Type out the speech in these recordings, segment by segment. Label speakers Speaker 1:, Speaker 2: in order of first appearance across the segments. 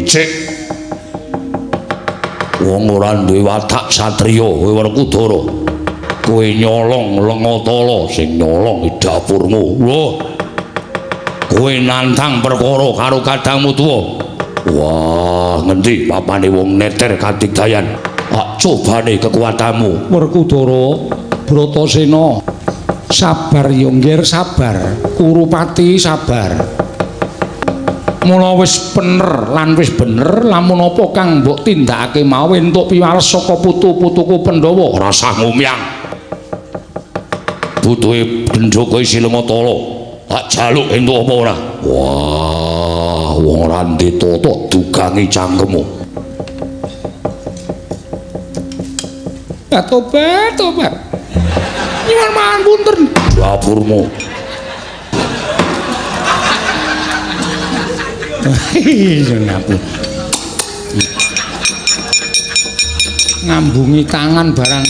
Speaker 1: becik. Wong ora duwe watak satriya kowe Werkudara. Kowe nyolong Lengatala sing nyolong dapurmu. Lho. Kowe nantang perkara karo kadangmu tuwa. Wah, ngendi papane wong neter Kadigdayan? Cobane kekuatanmu.
Speaker 2: Werkudara, Bratasena. Sabar ya nggih, sabar. Kurupati sabar. Mula wis bener lan wis bener lamun apa kang mbok tindakake mau entuk piwales saka putu-putuku Pandhawa.
Speaker 1: Rasa ngumyang. Butuhe Bendhaka Silengatala. Tak jaluk entuk apa ora? Wah, wong ora ndetata dugangi cangkemmu.
Speaker 2: Tobat. Nyuwun mangan punten.
Speaker 1: Dapurmu.
Speaker 2: Ngambungi tangan barang.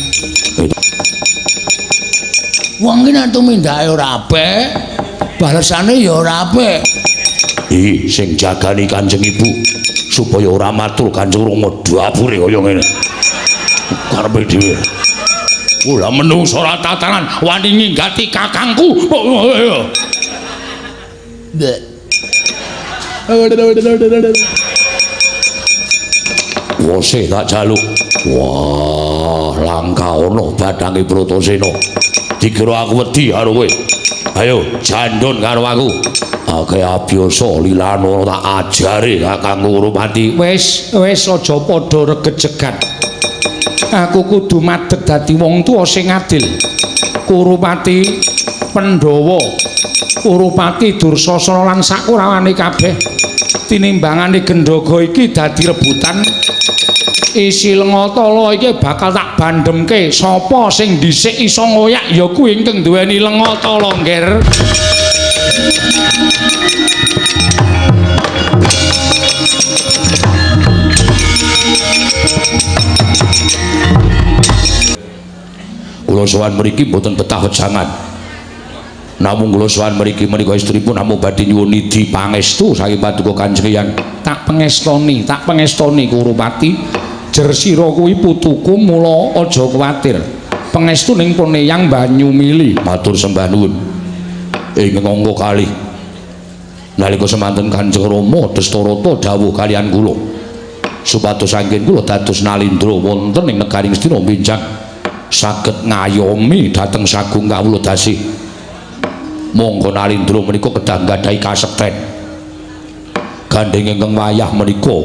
Speaker 3: Wong ki nek tumindake ora apik, balesane ya ora apik.
Speaker 1: Sing jagani Kanjeng Ibu supaya ora matur Kanjeng Rama dapure kaya ngene. Karepe dhewe. Kula menungso ora tatanan wani nginggati kakangku. Wose tak jaluk. Wah, langka ana badange Bratasena. Dikira aku wedi karo kowe. Ayo jandon karo aku. Kaya biasa lilano tak ajari kakangku Kurupati.
Speaker 2: Wis aja padha regejegan. Aku kudu madeg dadi wong tuwa sing adil. Kurupati Pandhawa, Kurupati Dursasana lan sakurawane kabeh tinimbangane Gendhaga iki dadi rebutan. Isi Lengatala iki bakal tak bandhemke. Sapa sing dhisik iso ngoyak ya kuwi ingkang duweni Lengatala, Ngger. Kula sowan mriki mboten betah wejangan. Namung kula sowan mriki menika istripun namung badhe nyuwun idi pangestu saking Paduka Kanjeng Hyang. Tak pengestoni Kurupati. Jer sira kuwi putuku mula aja kuwatir. Pangestu ning Poneyang Banyumili.
Speaker 1: Matur sembah nuwun. Ing ngangka kalih. Nalika semanten Kanjeng Rama Dastarata dawuh kaliyan kula supados anggen kula dados nalindra wonten ing negaring Astina benjang saged ngayomi dhateng sagung kawula dasih. Monggo nalindra menika kedah nggadahi kasekten. Gandeng ingkang wayah menika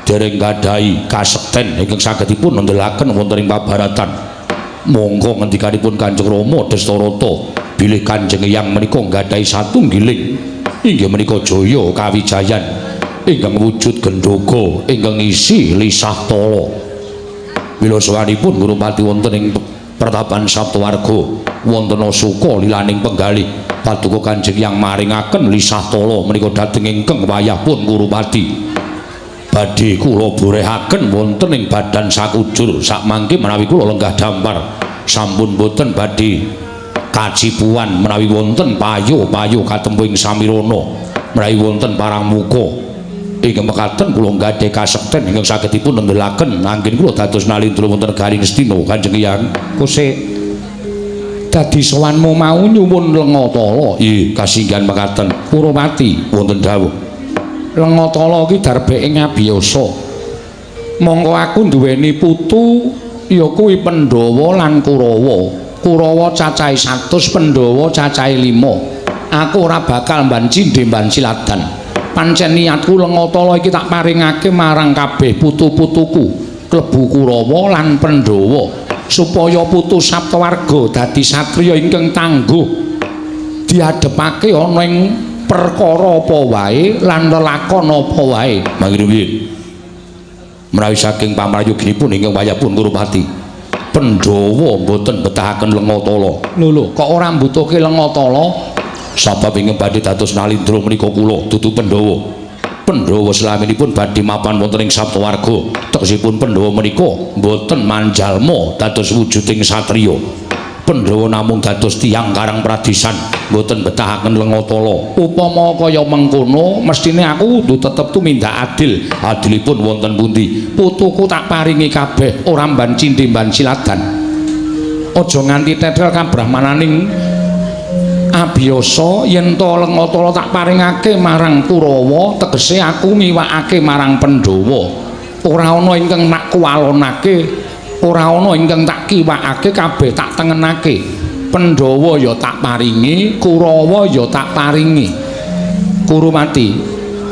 Speaker 1: dereng nggadahi kasekten ingkang saged dipun ngendhelaken wonten ing pabaratan. Monggo ngendikanipun Kanjeng Rama Dastarata bilih Kanjeng Hyang menika nggadahi satunggiling inggih menika jaya kawijayan ingkang wujud Gendhaga ingkang isi lisah tala. Mila sawanipun Kurupati wonten ing Pertapan Saptawarga wonten suka lilaning penggalih Paduka Kanjeng Hyang maringaken lisah tala menika dhateng ingkang wayahipun Kurupati badhe kula borehaken wonten ing badan sakujur sakmangke menawi kula lenggah dampar sampun boten badhe kacipuan menawi wonten payo-payo katempuh ing samirana menawi wonten parang muka ingkang mekaten kula nggadahi kasekten ingkang saged dipun ngendhelaken anggen kula dados nalindra wonten negaring Astina Kanjeng Hyang.
Speaker 2: Kusik dadi sowanmu mau nyuwun Lengatala.
Speaker 1: Nggih, kasinggihan mekaten.
Speaker 2: Kurupati
Speaker 1: Wonten dawuh.
Speaker 2: Lengatala iki darbeke ngabiyasa. Monggo aku duweni putu ya kuwi Pandhawa lan Kurawa. Kurawa cacahe 100, Pandhawa cacahe 5. Aku ora bakal mbanci ndemban siladan. Pancen niatku Lengatala iki tak paringake marang kabeh putu-putuku, klebu Kurawa lan Pandhawa, supaya putu Saptawarga dadi satriya ingkang tangguh diadepake ana ing perkara apa wae lan lelakon apa wae.
Speaker 1: Mangke menawi saking pamrayoginipun ingkang wayahipun Kurupati Pandhawa mboten betahaken Lengatala.
Speaker 2: Lho, kok ora mbutuhke Lengatala?
Speaker 1: Sabab ingkang badhe dados nalindra menika kula dudu Pandhawa. Pandhawa slaminipun badhe mapan wonten ing Saptawarga. Tegesipun Pandhawa menika mboten manjalma dados wujuding satriya. Pandhawa namung dados tiyang karang pradisan mboten betahaken Lengatala.
Speaker 2: Upama kaya mengkono mestine aku kudu tetep tumindak adil.
Speaker 1: Adilipun wonten pundi?
Speaker 2: Putuku tak paringi kabeh ora mban cindhe mban siladan. Aja nganti tetel kabrahmananing abiyasa yen to Lengatala tak paringake marang Kurawa, tegese aku miwakake marang Pandhawa. Ora ana ingkang tak kuwalonake, ora ana ingkang tak kiwakake, kabeh tak tengenake. Pandhawa ya tak paringi, Kurawa ya tak paringi. Kurumati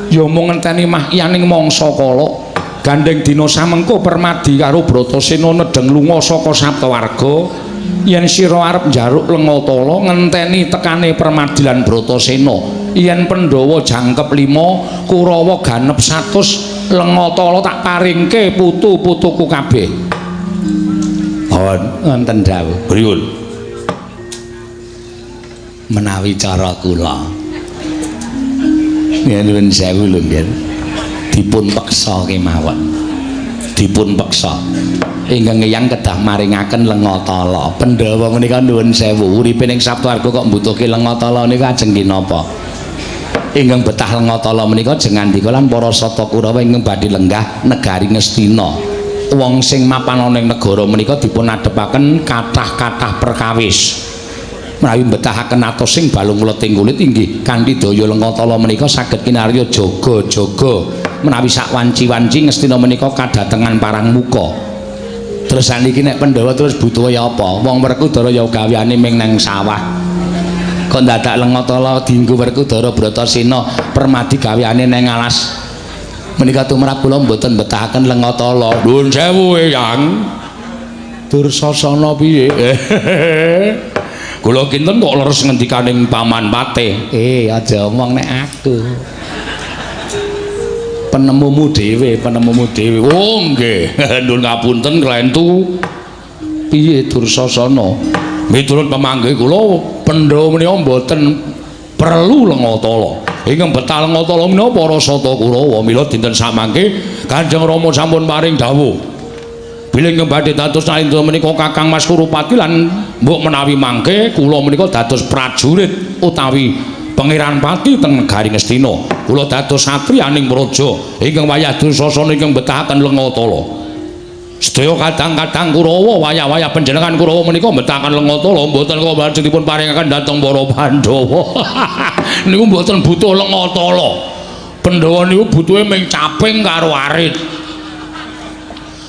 Speaker 2: ya mung ngenteni mahyaning mangsa kala. Gandeng dina samengko Permadi karo Bratasena nedheng lunga saka Saptawarga. Yen sira arep njaluk Lengatala ngenteni tekane Permadi lan Bratasena. Yen Pandhawa jangkep 5, Kurawa ganep 100, Lengatala tak paringke putu-putuku kabeh. Wonten dawuh.
Speaker 1: Pripun?
Speaker 3: Menawi cara kula. Nuwun sewu lho, Nggih. Dipun peksa kemawon. Dipun peksa. Ingkang Eyang kedah maringaken Lengatala. Pandhawa menika nuwun sewu, uripe ning Saptawarga kok mbutuhke Lengatala niku ajeng kinapa? Ingkang betah Lengatala menika jengandika lan para sata Kurawa ingkang badhe lenggah negari Ngastina. Wong sing mapan ana ing negara menika dipun adepaken kathah-kathah perkawis. Menawi betahaken atos sing balung leting kulit inggih kanthi daya Lengatala menika saged kinarya jaga-jaga. Menawi sak wanci-wanci Ngastina menika kadatengan parang muka. Terus saniki nek Pandhawa terus butuh ya apa? Wong Werkudara ya gaweane ming nang sawah. Kok dadak Lengatala dienggo Werkudara Bratasena, Permadi gaweane nang alas. Menika tumrap kula mboten betahaken Lengatala.
Speaker 1: Nuwun sewu, Eyang.
Speaker 2: Dursasana piye?
Speaker 1: Kula kinten kok leres ngendikaning Paman Pate.
Speaker 2: Aja omong nek aku. Penemumu dhewe.
Speaker 1: Oh nggih, nuwun ngapunten Klentu.
Speaker 2: Piye Dursasana?
Speaker 1: Miturut pamanggih kula, Pandhawa menika mboten perlu Lengatala. Ingkang betah Lengatala menika para sata Kurawa. Mila dinten samangke Kanjeng Rama sampun paring dawuh. Bilih badhe dados nalindra menika Kakang Mas Kurupati lan mbok menawi mangke kula menika dados prajurit utawi Pangeran Pati teng negari Ngastina. Kula dados satriyaning praja ingkang wayah Dursasana ingkang betahaken Lengatala. Sedaya kadang-kadang Kurawa wayah-wayah panjenengan Kurawa menika betahaken Lengatala mboten kok lajeng dipun paringaken dhateng para Pandhawa. Niku mboten butuh Lengatala. Pandhawa niku butuhe ming caping karo arit.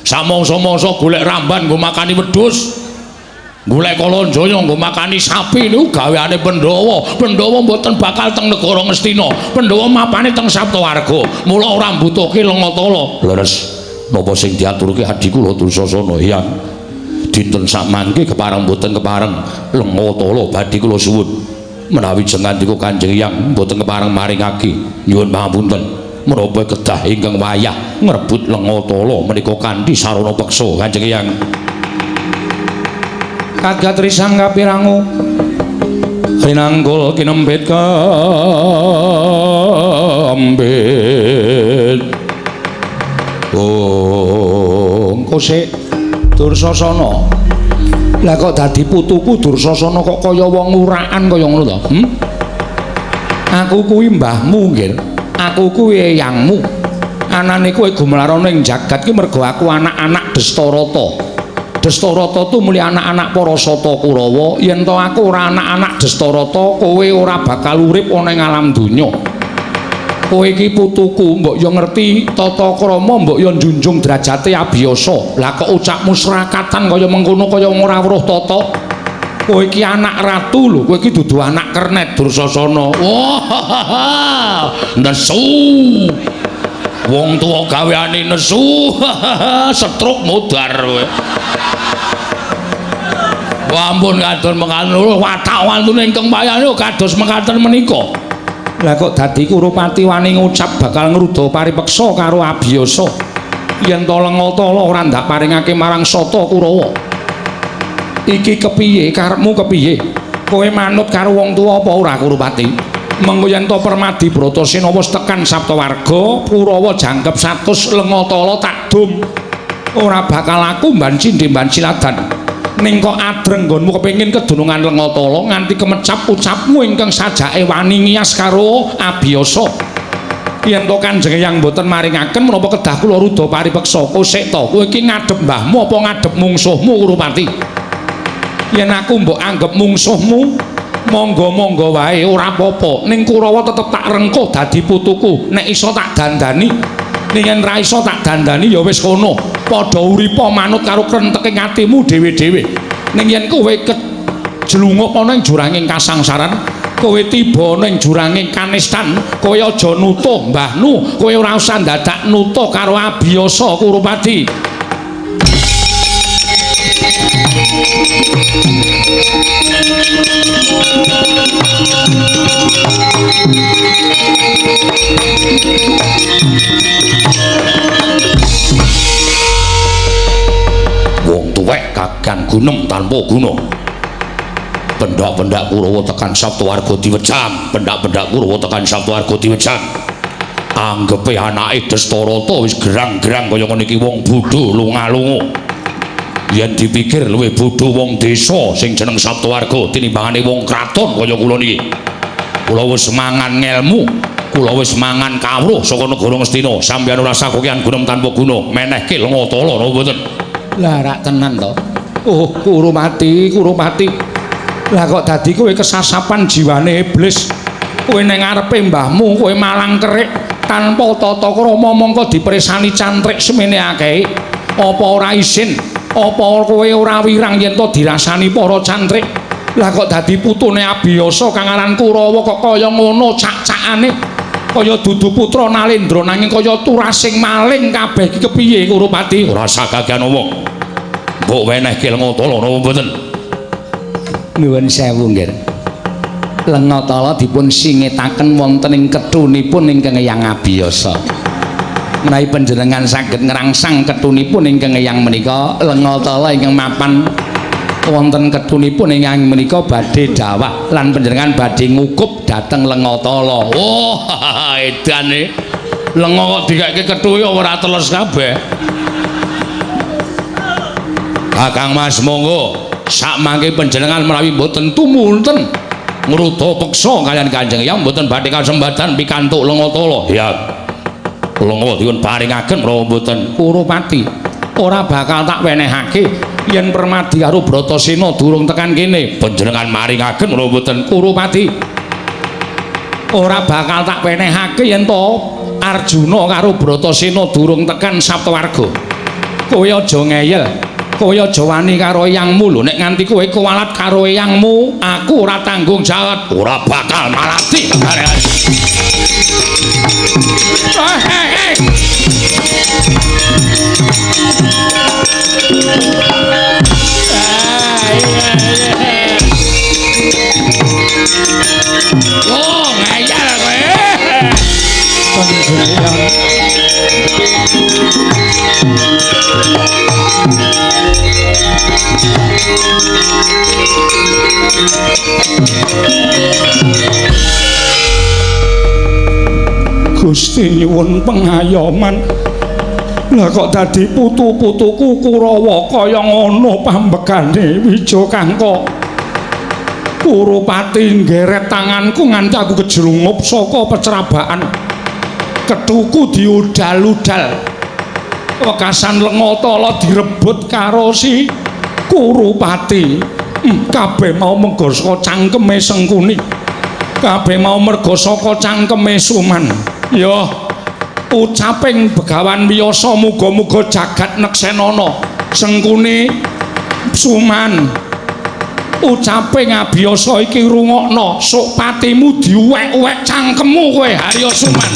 Speaker 1: Samangsa-mangsa golek ramban nggo makani wedhus. Golek Kalanjaya nggo makani sapi niku gaweane Pandhawa. Pandhawa mboten bakal teng negara Ngastina. Pandhawa mapane teng Saptawarga. Mula ora mbutuhke Lengatala. Leres. Napa sing diaturke adi kula Dursasana, Hyang? Dinten sakmangke kepareng mboten kepareng Lengatala badhe kula suwun. Menawi jengandika Kanjeng Hyang mboten kepareng maringake, nyuwun pangapunten. Menapa kedah ingkang wayah ngrebut Lengatala menika kanthi sarana peksa Kanjeng Hyang.
Speaker 2: Kagat risang kapirangu rinanggul kinempit kambit. Kosek Dursasana. Lah kok dadi putuku Dursasana kok kaya wong urakan kaya ngono to? Aku kuwi mbahmu, nggih. Aku kuwi eyangmu. Anane kowe gumelarana ing jagat ki mergo aku anak-anak Destarata. Destarata tu muli anak-anak para sata Kurawa. Yen to aku ora anak-anak Destarata, kowe ora bakal urip ana ing alam donya. Kowe iki putuku, mbok yo ngerti tata krama, mbok yo njunjung derajate abiyasa. Lah kok ucapmu serakatan kaya mengkono kaya ora weruh tata. Kowe iki anak ratu lho, kowe iki dudu anak kernet Dursasana. Wah, nesu. Wong tuwa gaweane nesu. Setruk modar kowe. Wah ampun kadon mekaten watak wantune ingkang wayane kados mekaten menika. Lah kok dadi Kurupati wani ngucap bakal ngruda paripeksa karo abiyasa yen to Lengatala ora ndak paringake marang sata Kurawa. Iki kepiye karepmu kepiye? Kowe manut karo wong tuwa apa ora Kurupati? Mengko yen to Permadi Bratasena wis tekan Saptawarga, Kurawa jangkep 100 Lengatala tak dum. Ora bakal aku mban cindhe mban siladan. ning kok adreng nggonmu kepengin kedunungan Lengatala nganti kemecap ucapmu ingkang sajake wani ngias karo abiyasa. Yen to Kanjeng Eyang mboten maringaken menapa kedah kula rudha paripeksa kosek to kowe iki ngadhep mbahmu apa ngadhep mungsuhmu Kurupati. Yen aku mbok anggap mungsuhmu monggo-monggo wae ora apa-apa ning Kurawa tetep tak rengkuh dadi putuku nek iso tak dandani ning yen ra iso tak dandani ya wis kono padha uripa manut karo krenteking atimu dhewe-dhewe ning yen kowe kejlungup ana ing juranging kasangsaran kowe tiba ning juranging kanistan kowe aja nutuh mbahmu kowe ora usah dadak nutuh karo abiyasa Kurupati.
Speaker 1: Wong tuwek kagang gunung tanpa guna. Pendak-pendak Kurawa tekan Saptawarga diwejam, pendak-pendak Kurawa tekan Saptawarga diwejam. Anggepe anake Dastarata wis gerang-gerang kaya ngene iki wong bodho lunga-lunga. Yen dipikir luwih bodho wong desa sing jeneng Saptawarga tinimbangane wong kraton kaya kula niki. Kula wis mangan ngelmu, kula wis mangan kawruh saka negara Ngastina. Sampeyan ora sakokean gunung tanpa guna, menehke Lengatala napa mboten?
Speaker 2: Lah rak tenan to. Oh, Kurupati, Kurupati. Lah kok dadi kowe kesasapan jiwane iblis. Kowe ning ngarepe mbahmu kowe malang kerik tanpa tata krama mongko dipresani cantrik semene akeh. Apa ora isin? Apa kowe ora wirang yen to dirasani para cantrik? Lah kok dadi putune abiyasa kang aran Kurawa kok kaya ngono cak-cakane. Kaya dudu putra Nalendra nanging kaya turasing maling kabeh iki kepiye Kurupati?
Speaker 1: Ora sakakean omong. Mbok wenehke Lengatala napa mboten?
Speaker 2: Nuwun sewu nggih. Lengatala dipun singetaken wonten ing ketunipun ingkang Eyang abiyasa. Menawi panjenengan saged ngrangsang ketunipun ingkang Eyang menika Lengatala ingkang mapan wonten ketunipun ingkang menika badhe dawah lan panjenengan badhe ngukup dhateng Lengatala.
Speaker 1: Oh, edane. Lenga kok dikake kethu ora teles kabeh. Kakang Mas monggo sak mangke panjenengan menawi mboten tumunten ngruda peksa kalian Kanjeng Eyang mboten badhe kasempatan pikantuk Lengatala. Ya. Lenga dipun paringaken menawa mboten
Speaker 2: Kurupati ora bakal tak wenehake yen Permadi karo Bratasena durung tekan kene.
Speaker 1: Panjenengan maringaken menawa mboten
Speaker 2: Kurupati ora bakal tak wenehake yen to Arjuna karo Bratasena durung tekan Saptawarga. Kowe aja ngeyel. Kowe aja wani karo eyangmu lho nek nganti kowe kuwalat karo eyangmu aku ora tanggung jawab.
Speaker 1: Ora bakal malati.
Speaker 2: Oh, ngayal kowe. Gusti nyuwun pengayoman. Lah kok dadi putu-putuku Kurawa kaya ngono pambekane Wijakangka. Kurupati nggeret tanganku nganti aku kejlungup saka pecrabaan. Kethuku diudal-udal. Wekasan Lengatala direbut karo si Kurupati. Kabeh mau merga saka cangkeme Sengkuni. Kabeh mau merga saka cangkeme Suman. Ya ucaping Begawan Wiyasa muga-muga jagat neksenana. Sengkuni Suman. Ucaping abiyasa iki rungokno, sok patimu diuwek-uwek cangkemmu kowe Harya Suman.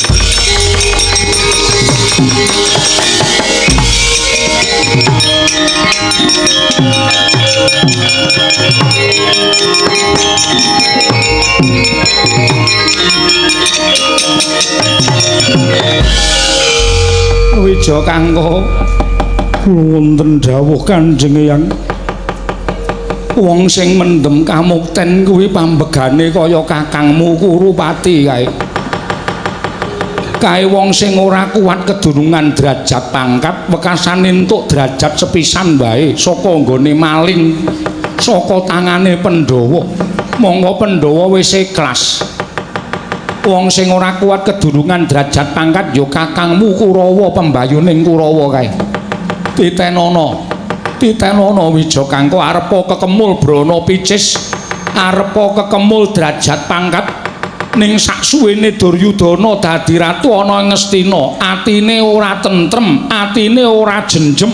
Speaker 2: Wijakangka wonten dawuh Kanjeng Eyang. Wong sing mendem kamukten kuwi pambegane kaya kakangmu Kurupati kae. Kae wong sing ora kuat kedunungan derajat pangkat wekasan entuk derajat sepisan wae saka nggone maling saka tangane Pandhawa. Monggo Pandhawa wis ikhlas. Wong sing ora kuat kedurungan derajat pangkat ya kakangmu Kurawa pembayuning Kurawa kae. Titenana Wijakangka arepa kekemul brana picis, arepa kekemul derajat pangkat ning saksuwene Duryudana dadi ratu ana ing Ngastina, atine ora tentrem, atine ora jenjem.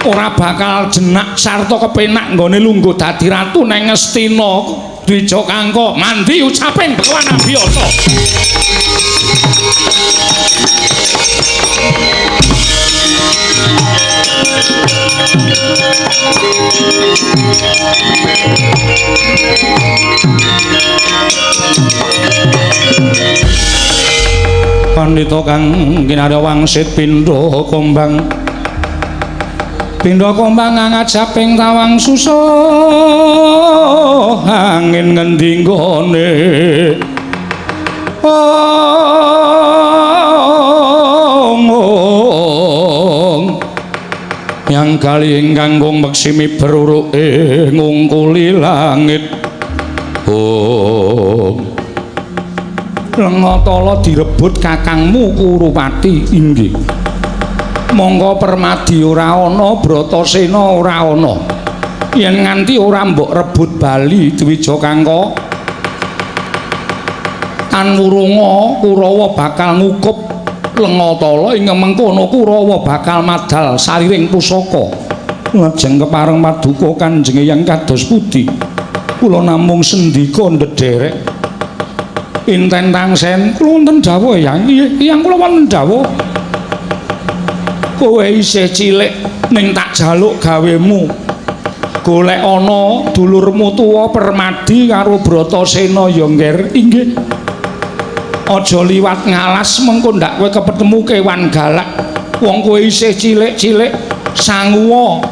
Speaker 2: Ora bakal jenak sarta kepenak nggone lungguh dadi ratu ning Ngastina. Wijakangka mandi ucaping Bhagawan Abiyasa. Pandhita kang kinarya wangsit pindha kombang ngajaping tawang susah angin ngendi nggone yang kali ingkang kang meksimi beruruke ngungkuli langit Lengatala direbut kakangmu Kurupati inggih. Monggo Permadi ora ana, Bratasena ora ana. Yen nganti ora mbok rebut bali Wijakangka, Anwurunga Kurawa bakal ngukup Lengatala ing mengkono Kurawa bakal madal sariring pusaka. Lajeng kepareng paduka Kanjeng Hyang kados pundi? Kula namung sendika ndederek. Inten Tangsen, kula wonten dawuh Hyang. Hyang kula wonten dawuh. Kowe isih cilik ning tak jaluk gawemu. Golek ana dulurmu tuwa Permadi karo Bratasena ya ngger. Inggih. Aja liwat ngalas mengko ndak kowe kepetemu kewan galak. Wong kowe isih cilik-cilik sanguwa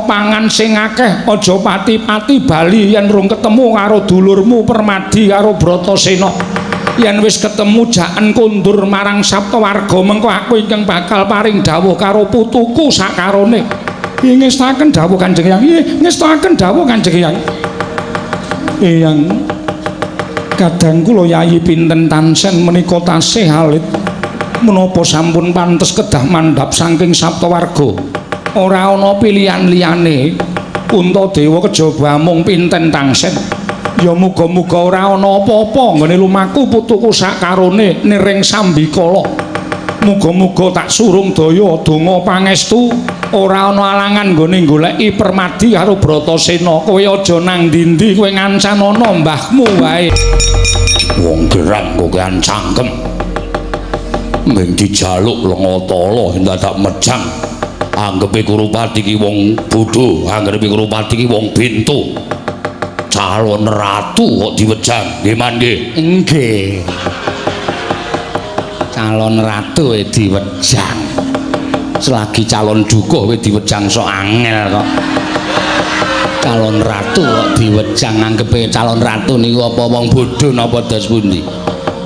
Speaker 2: pangan sing akeh, aja pati-pati bali yen rung ketemu karo dulurmu Permadi karo Bratasena. Yen wis ketemu jaken kundur marang Saptawarga mengko aku ingkang bakal paring dawuh karo putuku sakarone. Ngestaken dawuh Kanjeng Hyang. Ngestaken dawuh Kanjeng Hyang. Hyang kadang kula yayi pinten Tansen menika tasih alit. Menapa sampun pantes kedah mandhap saking Saptawarga? Ora ana pilihan liyane. Puntadewa kejaba mung pinten Tangsen. Ya muga-muga ora ana apa-apa nggone lumaku putuku sakarone niring Sambikala. Muga-muga tak surung daya donga pangestu ora ana alangan nggone goleki Permadi karo Bratasena. Kowe aja nang ndi-ndi, kowe ngancan ana mbahmu wae.
Speaker 1: Wong gerang kok kan cangkem. Ming dijaluk Lengatala dadak mejang. Anggepe Kurupati ki wong bodho, anggepe Kurupati ki wong bintu. Calon ratu kok diwejang, nggih mangke.
Speaker 2: Nggih. Calon ratu diwejang. Selagi calon dukuh diwejang sok angel kok. Calon ratu kok diwejang anggepe calon ratu niku apa wong bodho napa dos pundi?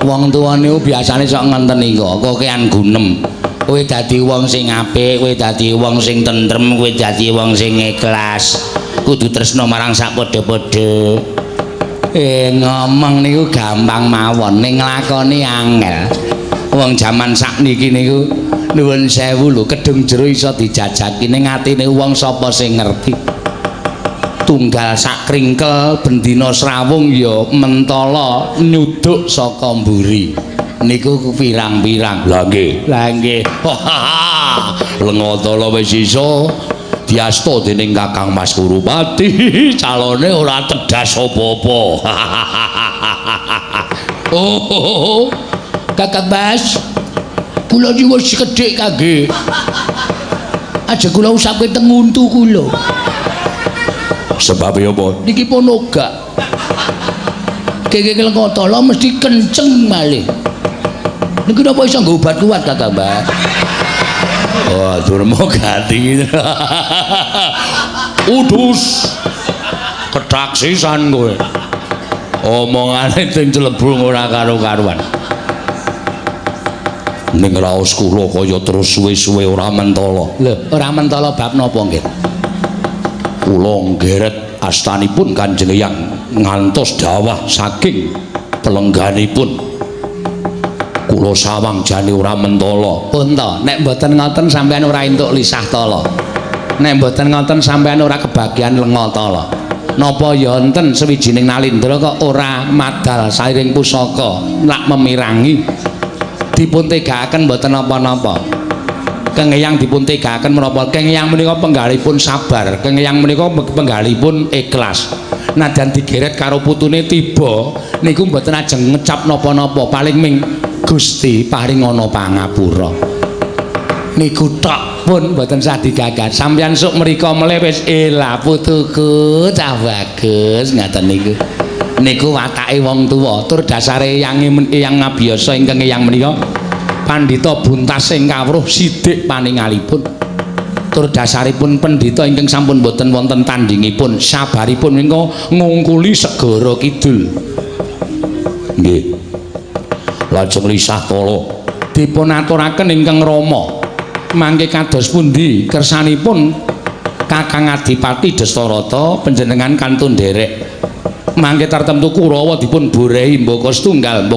Speaker 2: Wong tuwa niku biasane sok ngenten niku, kokean gunem. Kowe dadi wong sing apik, kowe dadi wong sing tentrem, kowe dadi wong sing ikhlas. Kudu tresna marang sak padha-padha. Ngomong niku gampang mawon, ning nglakoni angel. Wong jaman sakniki niku nuwun sewu lho, kedung jero iso dijajaki ning atine wong sapa sing ngerti. Tunggal sak kringkel bendina srawung ya mentala nyuduk saka mburi. Niku pirang-pirang.
Speaker 1: Lah nggih.
Speaker 2: Lah nggih.
Speaker 1: Lengatala wis iso diasta dening Kakang Mas Kurupati, calone ora tedas apa-apa.
Speaker 2: Oh, Kakang Mas, kula nyuwun sekedhik kangge. Aja kula usapke teng untu kula.
Speaker 1: Sebab apa?
Speaker 2: Niki ponoga. Keke Lengatala mesti kenceng malih. Niki napa iso nggo obat kuat Kakang Mas?
Speaker 1: Oh, durmo ganti.
Speaker 2: Udus. Ketaksisan kowe.
Speaker 1: Omongane sing celebung ora karo-karuan. Ning raos kula kaya terus suwe-suwe ora mentala.
Speaker 2: Lho, ora mentala bab napa nggih?
Speaker 1: kula nggeret astanipun Kanjeng Hyang ngantos dawah saking pelengganipun kula sawang jane ora mentala.
Speaker 3: Unta, nek mboten ngoten sampean ora entuk lisah tala. Nek mboten ngoten sampean ora kebagian lenga tala. Napa ya enten sewijining nalindra kok ora madal sairing pusaka lak memirangi dipun tegakaken mboten napa-napa. Kang Hyang dipun tegakaken menapa Kang Hyang menika penggalipun sabar, Kang Hyang menika penggalipun ikhlas. Nadyan digeret karo putune tiba niku mboten ajeng ngecap napa-napa, paling ming Gusti paring ana pangapura. Niku tok pun mboten sah digagas. Sampeyan sok mriko melih wis elah putuku cah bagus ngaten niku. Niku watake wong tuwa, tur dasare Eyang ngabiyasa ingkang Eyang menika pandhita buntas sing kawruh sithik paningalipun. Tur dasaripun pendhita ingkang sampun boten wonten tandingipun, sabaripun menika ngungkuli segara kidul.
Speaker 1: Nggih. Lajeng lisah tala
Speaker 3: dipun aturaken ingkang Rama. Mangke kados pundi kersanipun Kakang Adipati Dastarata panjenengan kantun nderek. Mangke tartemtu Kurawa dipun borehi mbaka setunggal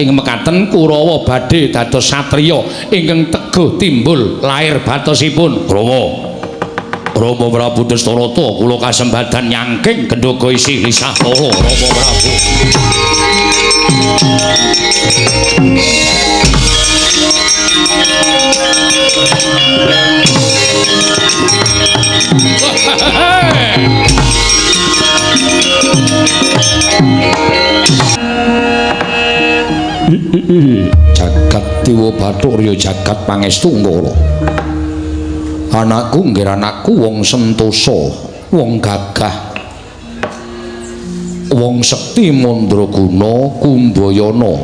Speaker 3: ing mekaten Kurawa badhe dados satriya ingkang teguh timbul lair batosipun
Speaker 1: Rama Prabu Dastarata kula kasembadan nyangking gendhoga isi lisah tala Rama Prabu.
Speaker 2: Jagat Dewa Bathara jagat pangestu ngkala. Anakku nggih anakku wong sentosa, wong gagah, wong sekti mandraguna Kumbayana.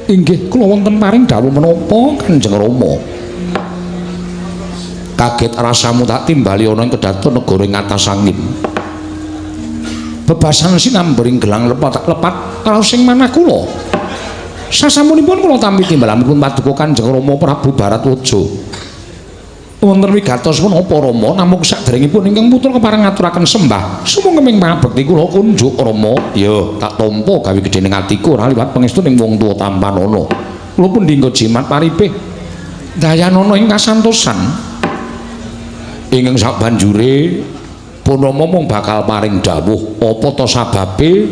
Speaker 2: Inggih kula wonten paring dawuh menapa Kanjeng Rama? Kaget rasamu tak timbali ana ing kedaton negara ing atas angin. Bebasan sinambering gelang lepat raos sing manah kula. Sasampunipun kula tampi timbalanipun paduka Kanjeng Rama Prabu Baratwaja. Wonten wigatos menapa Rama namung saderengipun ingkang putra kepareng ngaturaken sembah. Sumangga ing pangabekti kula kunjuk Rama. Ya, tak tampa gawe gedhening atiku ora liwat pangestu ning wong tuwa tampanana. Kula pun dinggo jimat paripih dayanana ing kasantosan. Ingkang sabanjure pun Rama mung bakal paring dawuh apa ta sababe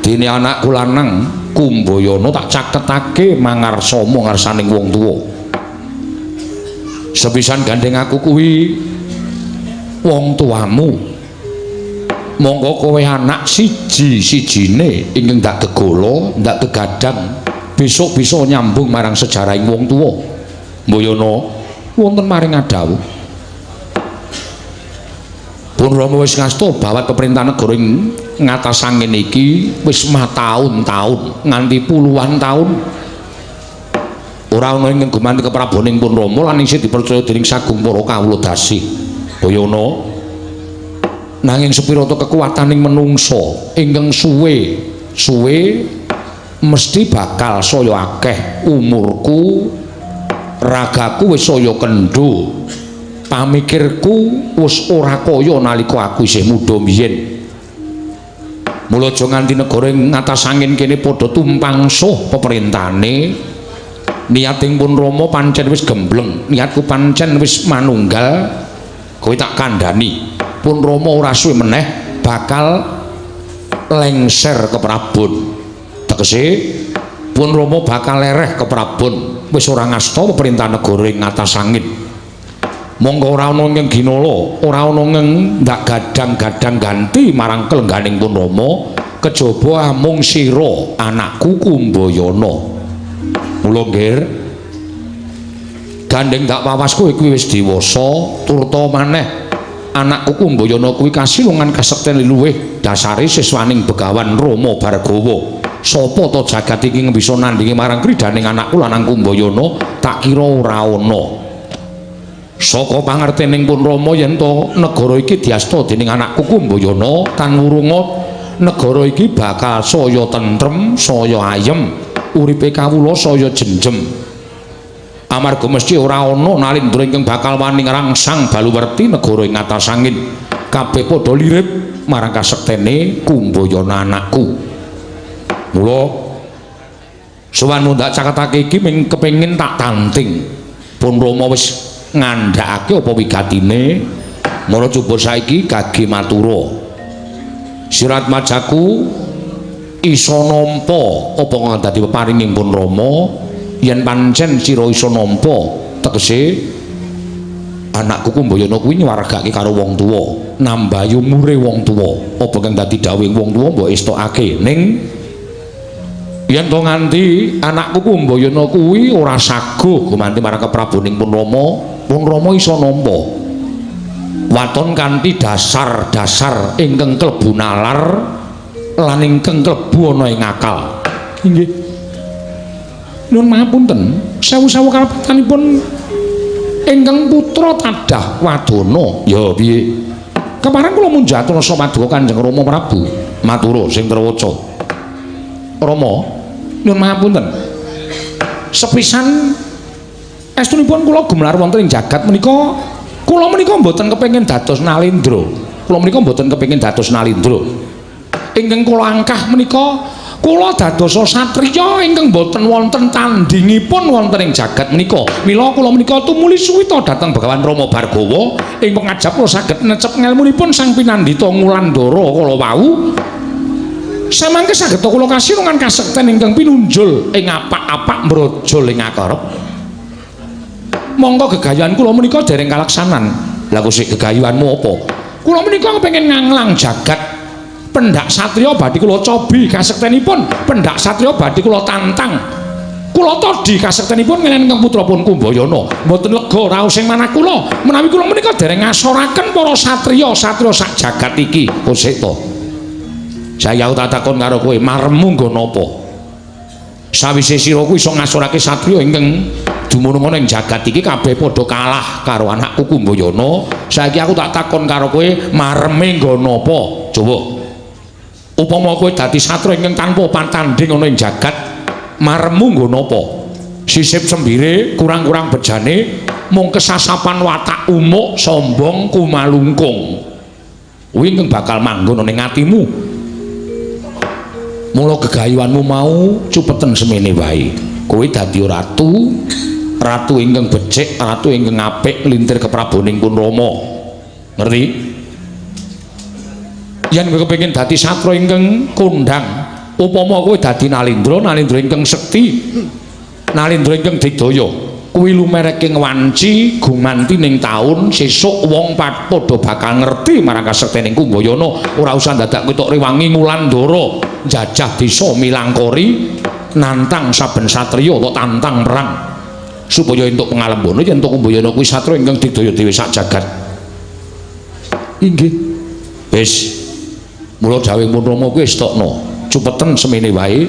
Speaker 2: dene anakku lanang Kumbayana tak caketake mangarsama ngarsaning wong tuwa. Sepisan gandeng aku kuwi wong tuamu. Monggo kowe anak siji-sijine ingkang ndak gegala, ndak kegadang besok bisa nyambung marang sejarahing wong tuwa. Mbayana wonten maring adawuh. Pun Rama wis ngasta bawat peperintah negara ing ngatas angin iki wis mataun-taun nganti puluhan taun. Ora ana ing gumanti keprabaning pun Rama lan isih dipercaya dening sagung para kawula dasih. Bayana nanging sepira ta kekuwataning menungsa ingkang suwe mesti bakal saya akeh umurku, ragaku wis saya kendho. Pamikirku wis ora kaya nalika aku isih muda mbiyen. Mula aja nganti negara ing ngatas angin kene padha tumpang suh peperintahane. Niating pun Rama pancen wis gembleng, niatku pancen wis manunggal. Kowe tak kandhani, pun Rama ora suwe meneh bakal lengser ke Prabon. Tegese pun Rama bakal lereh ke Prabon. Wis ora ngasta peperintah negara ing ngatas angin. Monggo ora ana ing ginala, ora ana ing ndak gadang-gadang ganti marang kelengganing pun Rama, kejaba amung sira anakku Kumbayana. Mula nggih gandeng tak pawas kowe kuwi wis dewasa, turta maneh anakku Kumbayana kuwi kasilungan kasekten luwih dasare siswaning Begawan Rama Bargawa. Sapa ta jagat iki bisa nandingi marang kridaning anakku lanang Kumbayana? Tak kira ora ana. Saka pangertening pun Rama yen to negara iki diasta dening anakku Kumbayana kan wurunga negara iki bakal saya tentrem, saya ayem, uripe kawula saya jenjem. Amarga mesti ora ana nalindra ingkang bakal wani ngrangsang baluwerti negara ing atas angin. kabeh padha lirip marang kasektene Kumbayana anakku. Mula sowan mundhak caketake iki ming kepengin tak tanting. Pun Rama wis ngandhakake apa wigatine, mula coba saiki gage matura. Sirat majaku isa nampa apa kang dadi peparinging pun Rama yen pancen sira isa nampa tegese anakku Kumbayana kuwi nywargake karo wong tuwa, nambahi umure wong tuwa. Apa kang dadi dawuhing wong tuwa mbok estokake ning yen to nganti anakku Kumbayana kuwi ora saguh gumanti marang keprabaning pun Rama isa nampa waton kanthi dasar-dasar ingkang klebu nalar lan ingkang klebu ana ing akal. Inggih. Nuwun pangapunten, sewu-sewu kalepatanipun ingkang putra tadah wadana. Ya piye? Kepareng kula munjatuna sapaduka Kanjeng Rama Prabu. Matura sing trewaca. Rama, nuwun pangapunten. Sepisan estunipun kula gumelar wonten ing jagat menika, kula menika mboten kepengin dados nalindra. Kula menika mboten kepengin dados nalindra. Ingkang kula angkah menika kula dados satriya ingkang boten wonten tandingipun wonten ing jagat menika. Mila kula menika tumuli suwita dhateng Begawan Rama Bargawa ing pangajap kula saged necep ngelmunipun Sang Pinandhita Ngulandara kala wau. Samangke saged kula kasirungan kasekten ingkang pinunjul ing apak-apak mbrojol ing akarep. Monggo gegayuhan kula menika dereng kalaksanan. Lah kok sik gegayuhanmu apa? Kula menika kepengin nganglang jagat pendak satriya badhe kula cobi kasektenipun, pendak satriya badhe kula tantang, kula todhi kasektenipun ngenen putra pun Kumbayana. Mboten lega raos ing manah kula menawi kula menika dereng ngasoraken para satriya sak jagat iki. Kok sik to saya tak takon karo kowe, maremmu nggo napa? Sawise sira kuwi iso ngasorake satriya ingkang dumunung ing jagat iki kabeh padha kalah karo anakku Kumbayana. Saiki aku tak takon karo kowe, mareme nggo napa? Coba upama kowe dadi satria ingkang tanpa pantanding ana ing jagat, maremmu nggo napa? Sisip sembire, kurang-kurang bejane, mung kesasapan watak umuk, sombong, kumalungkung. Kuwi ingkang bakal manggon ning atimu. Mula gegayuhanmu mau cupeten semene wae. Kowe dadi ratu, ratu ingkang becik, ratu ingkang apik lintir keprabaning pun Rama. Ngerti? Yen kowe kepengin dadi satra ingkang kondhang, upama kowe dadi nalindra ingkang sekti, nalindra ingkang digdaya, kuwi lumereke wanci gumanti ning taun sesuk wong padha bakal ngerti marang kasektening Kumbayana. Ora usah dadak kowe tok rewangi Ngulandara, njajah desa Milangkori, nantang saben satriya tok tantang perang supaya entuk pangalembana yen entuk Kumbayana kuwi satra ingkang digdaya dhewe sak jagat. Inggih. Wis mula dawuh pun Rama kuwi estokno cupeten semene wae.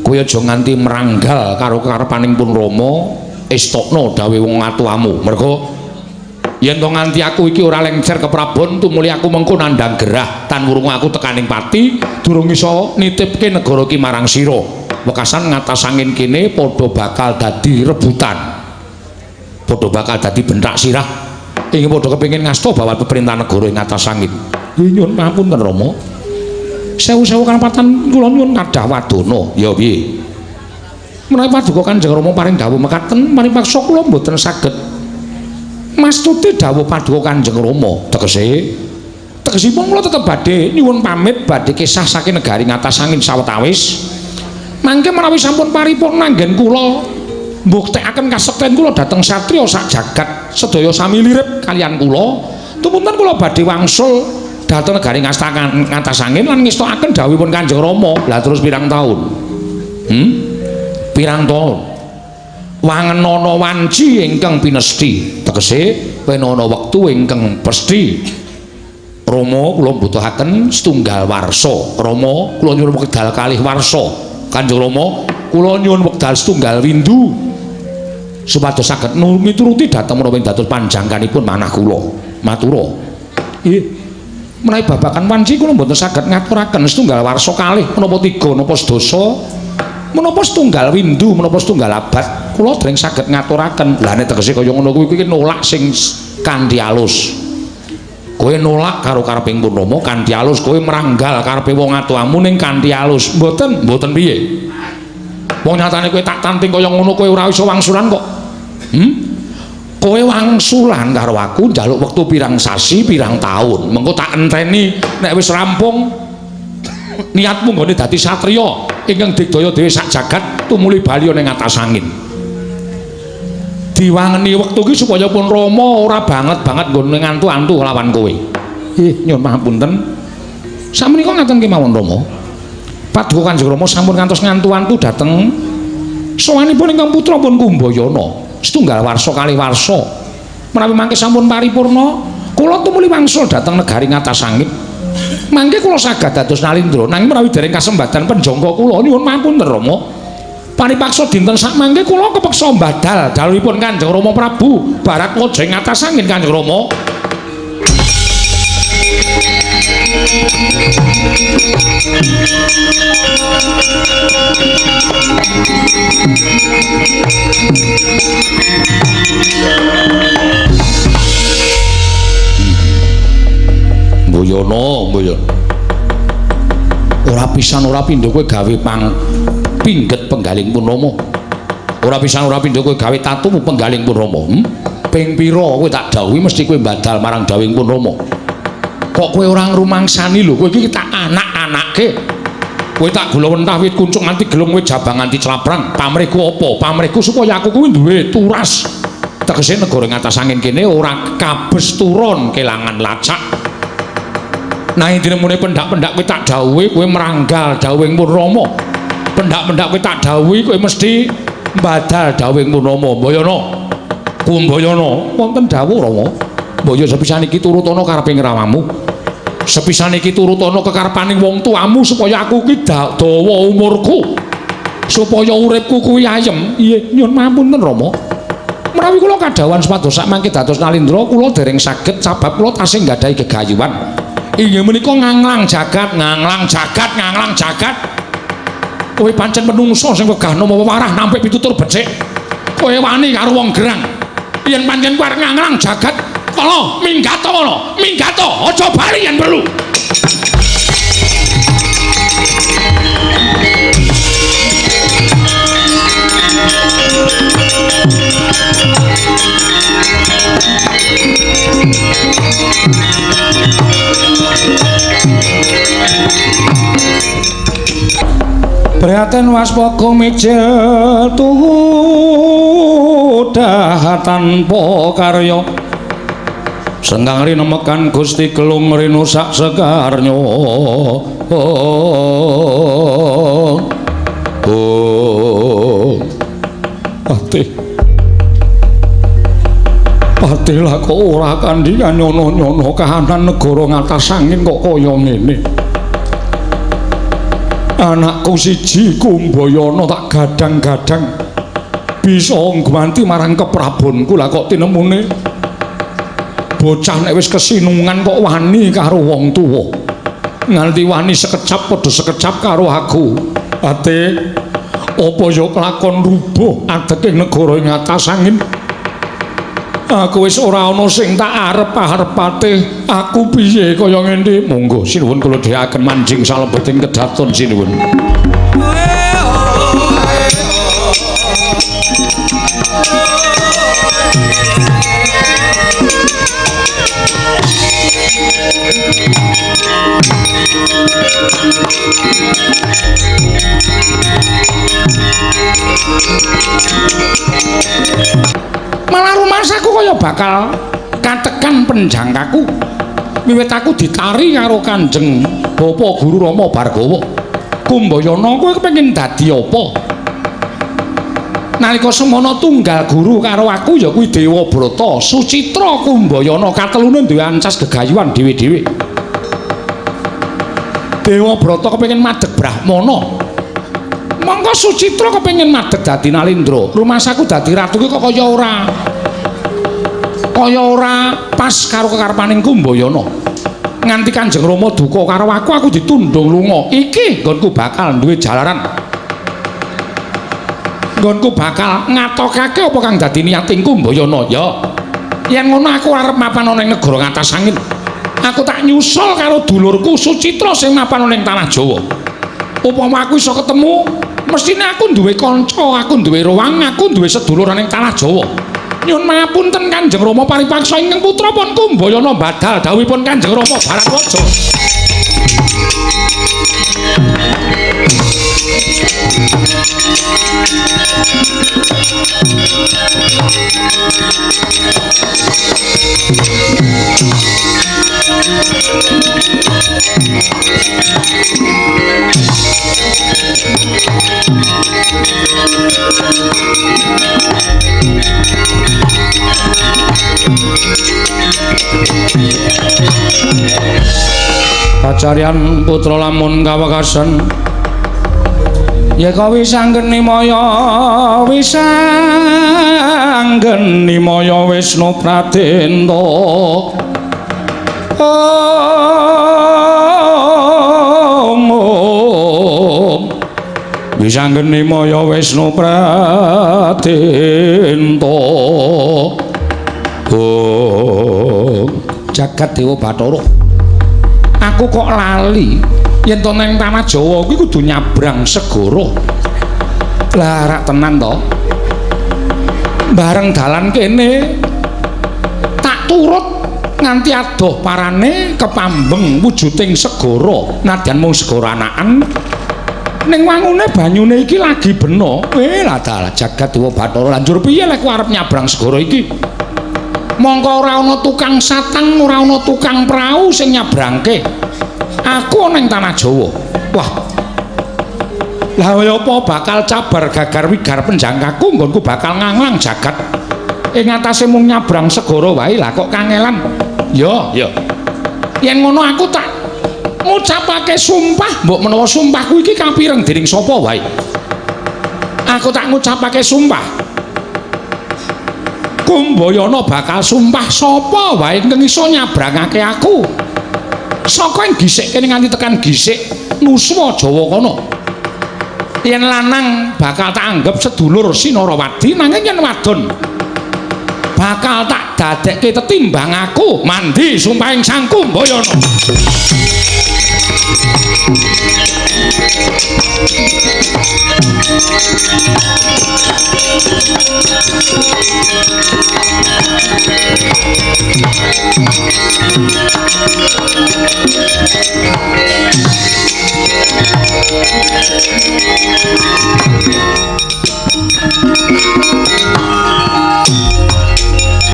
Speaker 2: Kowe aja nganti meranggal karo karepaning pun Rama, estokno dawuh wong atuamu. Mergo yen to nganti aku iki ora lengser keprabon tumuli aku mengko nandhang gerah tan wurung aku tekaning pati durung iso nitipke negara iki marang sira. Wekasan ngatas angin kene padha bakal dadi rebutan, padha bakal dadi bentak sirah ingin padha kepengin ngasta bawat peperintah negara ing atas angin. Nyuwun pangapunten Rama, sewu-sewu kanapatan kula nyuwun kadah wadana. Ya piye? Menawi paduka Kanjeng Rama paring dawuh mekaten, manipaksa kula mboten saged mastuti dawuh paduka Kanjeng Rama. Tegesipun kula tetep badhe nyuwun pamit badhe kisah saking negari ngatas angin sawetawis. Mangke menawi sampun paripurna anggen kula mbuktekaken kasekten kula dhateng satriya sak jagat sedaya sami lirip kaliyan kula, tumunten kula badhe wangsul dhateng negari ngatas angin lan ngestokaken dawuhipun Kanjeng Rama. Lah terus pirang taun? Pirang taun? Wangenana wanci ingkang pinesti, tegese wenana wektu ingkang pesthi. Rama kula mbutuhaken setunggal warsa. Rama kula nyuwun wekdal kalih warsa. Kanjeng Rama kula nyuwun wekdal setunggal windu supados saged mituruti dhateng menawi dados panjangkanipun manah kula. Matura. Nggih. Menawi babakan wanci kula mboten saged ngaturaken setunggal warsa kalih menapa tiga menapa sedasa menapa setunggal windu menapa setunggal abad kula dereng saged ngaturaken. Lah nek tegese kaya ngono kuwi nolak sing kanthi alus. kowe nolak karo kareping Purnomo kanthi alus, kowe meranggal karepe wong atuhamu ning kanthi alus. Mboten piye? Wong nyatane kowe tak tanting kaya ngono kowe ora iso wangsulan kok. Kowe wangsulan karo aku njaluk wektu pirang sasi, pirang taun. Mengko tak enteni nek wis rampung niatmu nggone dadi satriya ingkang digdaya dhewe sak jagat tumuli bali ning atas angin. Diwangeni wektu iki supaya pun Rama ora banget-banget nggone ngantu-antu lawan kowe. Nyuwun pangapunten. Samenika ngaten kemawon Rama. Paduka Kanjeng Rama sampun ngantos ngantu-antu dhateng sowanipun ingkang putra pun Kumbayana. Setunggal warsa kalih warsa. Menawi mangke sampun paripurna, kula tumuli wangsul dhateng negari ngatas angin. Mangke kula saged dados nalindra nanging menawi dereng kasembadan penjangka kula nyuwun pangapunten Rama. Panipaksa dinten sak mangke kula kepeksa mbadal dalihipun Kanjeng Rama Prabu Baratwaja ing atas angin Kanjeng Rama. Mboyono. Ora pisan ora pindho kowe gawe pingget penggaling Purnomo. Ora pisan ora pindho kowe gawe tatumu penggaling Purnomo. Ping pira kowe tak dhawuhi mesti kowe badal marang dawing Purnomo. Kok kowe ora ngrumangsani lho, kowe iki tak anak-anake. Kowe tak gula wentah wit kuncung nganti gelem kowe jabang nganti claprang. Pamrihku apa? Pamrihku supaya aku kuwi duwe turas. Tegese negara ngatas angin kene ora kabes turun kelangan lacak. Nah dinemune pendak-pendak kowe tak dhawuhi kowe meranggal dawing Purnomo. Pendak-pendak kowe tak dhawuhi kowe mesti mbadal dawing Purnomo. Mbayana. Kumbayana wonten dawuh Rama. Mbaya sepisan iki turut ana kareping rawamu. Sepisan iki turut ana kekarepaning wong tuamu supaya aku ki dawa umurku. Supaya uripku kuwi ayem. Nggih, nyuwun pamunten Rama. Menawi kula kadhawan supados sak mangke dados nalindra kula dereng saged sabab kula tasih nggadahi gegayuhan. Inggih menika nganglang jagat. Kowe pancen menungso sing wegah nama wewarah nampik pitutur becik. Kowe wani karo wong gerang. Yen pancen kowe arep nganglang jagat, kala minggato aja bali yen perlu. Prihatin waspaga mijil tuhu tanpa karya sengkang rinemekan Gusti kelung rinu sak sekarnya Patih lah kok ora kandhika nyono-nyono kahanan negara ngatas angin kok kaya ngene. Anakku siji Kumbayana tak gadang-gadang bisa ngganti marang keprabonku lah kok tinemune bocah nek wis kesinungan kok wani karo wong tuwa nganti wani sekecap padha sekecap karo aku. Ate apa ya kelakon rubuh adeke negara ing atas angin. Aku wis ora ana sing tak arep-arepate. Aku piye kaya ngene? Monggo sinuwun kula dheaken manjing salebeting kedaton sinuwun. Malah rumasaku kaya bakal katekan penjangkaku wiwit aku ditari karo Kanjeng Bapa Guru Rama Bargawa. Kumbayana kowe kepengin dadi apa? Nalika semana tunggal guru karo aku ya kuwi Dewabrata, Sucitra Kumbayana katelune duwe ancas gegayuhan dhewe-dhewe. Dewabrata kepengin madeg Brahmana. Monggo Sucitra kepengin madeg dadi Nalindra. Rumasaku dadi ratu ki kok kaya ora pas karo kekarepaning Kumbayana. Nganti Kanjeng Rama duka karo aku ditundung lunga. Iki nggonku bakal duwe jalaran. Nggonku bakal ngatokake apa kang dadi niating Kumbayana ya. Yen ngono aku arep mapan ana ing negara ngatas angin. Aku tak nyusul karo dulurku Sucitra sing mapan ning tanah Jawa. Upama aku iso ketemu, mestine aku duwe kanca, aku duwe rowang, aku duwe sedulur ning tanah Jawa. Nyuwun pangapunten Kanjeng Rama paripaksa ingkang putrapun Kumbayana badal dawuhipun Kanjeng Rama Bharatwaja. Pacarian putra lamun kawekasan yeka wisanggeni maya Wisnu Pratenta wisanggeni maya Wisnu Pratenta jagat Dewa Bathara. Aku kok lali yen to nang tanah Jawa kuwi kudu nyabrang segara. Lah rak tenan to. Bareng dalan kene tak turut nganti adoh parane kepambeng wujuding segara. Nadyan mung segara anakan ning wangune banyune iki lagi bena. Lah dalah jagat Dewa Bathara. Lanjur piye lek arep nyabrang segara iki? Mongko ora ana tukang satang, ora ana tukang prau sing nyabrangke. Aku ning tanah Jawa. Wah. Lah kaya apa bakal cabar gagar wigar penjangkaku nggonku bakal nganglang jagat. Ing atase mung nyabrang segara wae lah kok kangelan. Ya. Yen ngono aku tak ngucapake sumpah, mbok menawa sumpahku iki kapireng dening sapa wae. Aku tak ngucapake sumpah. Kumbayana bakal sumpah sapa wae ingkang iso nyabrangake aku saka ing gisik kene nganti tekan gisik Nuswa Jawa kono. Yen lanang bakal tak anggap sedulur Sinarawati, nanging yen wadon bakal tak dadekke tetimbang aku. Mandi sumpahing Sang Kumbayana.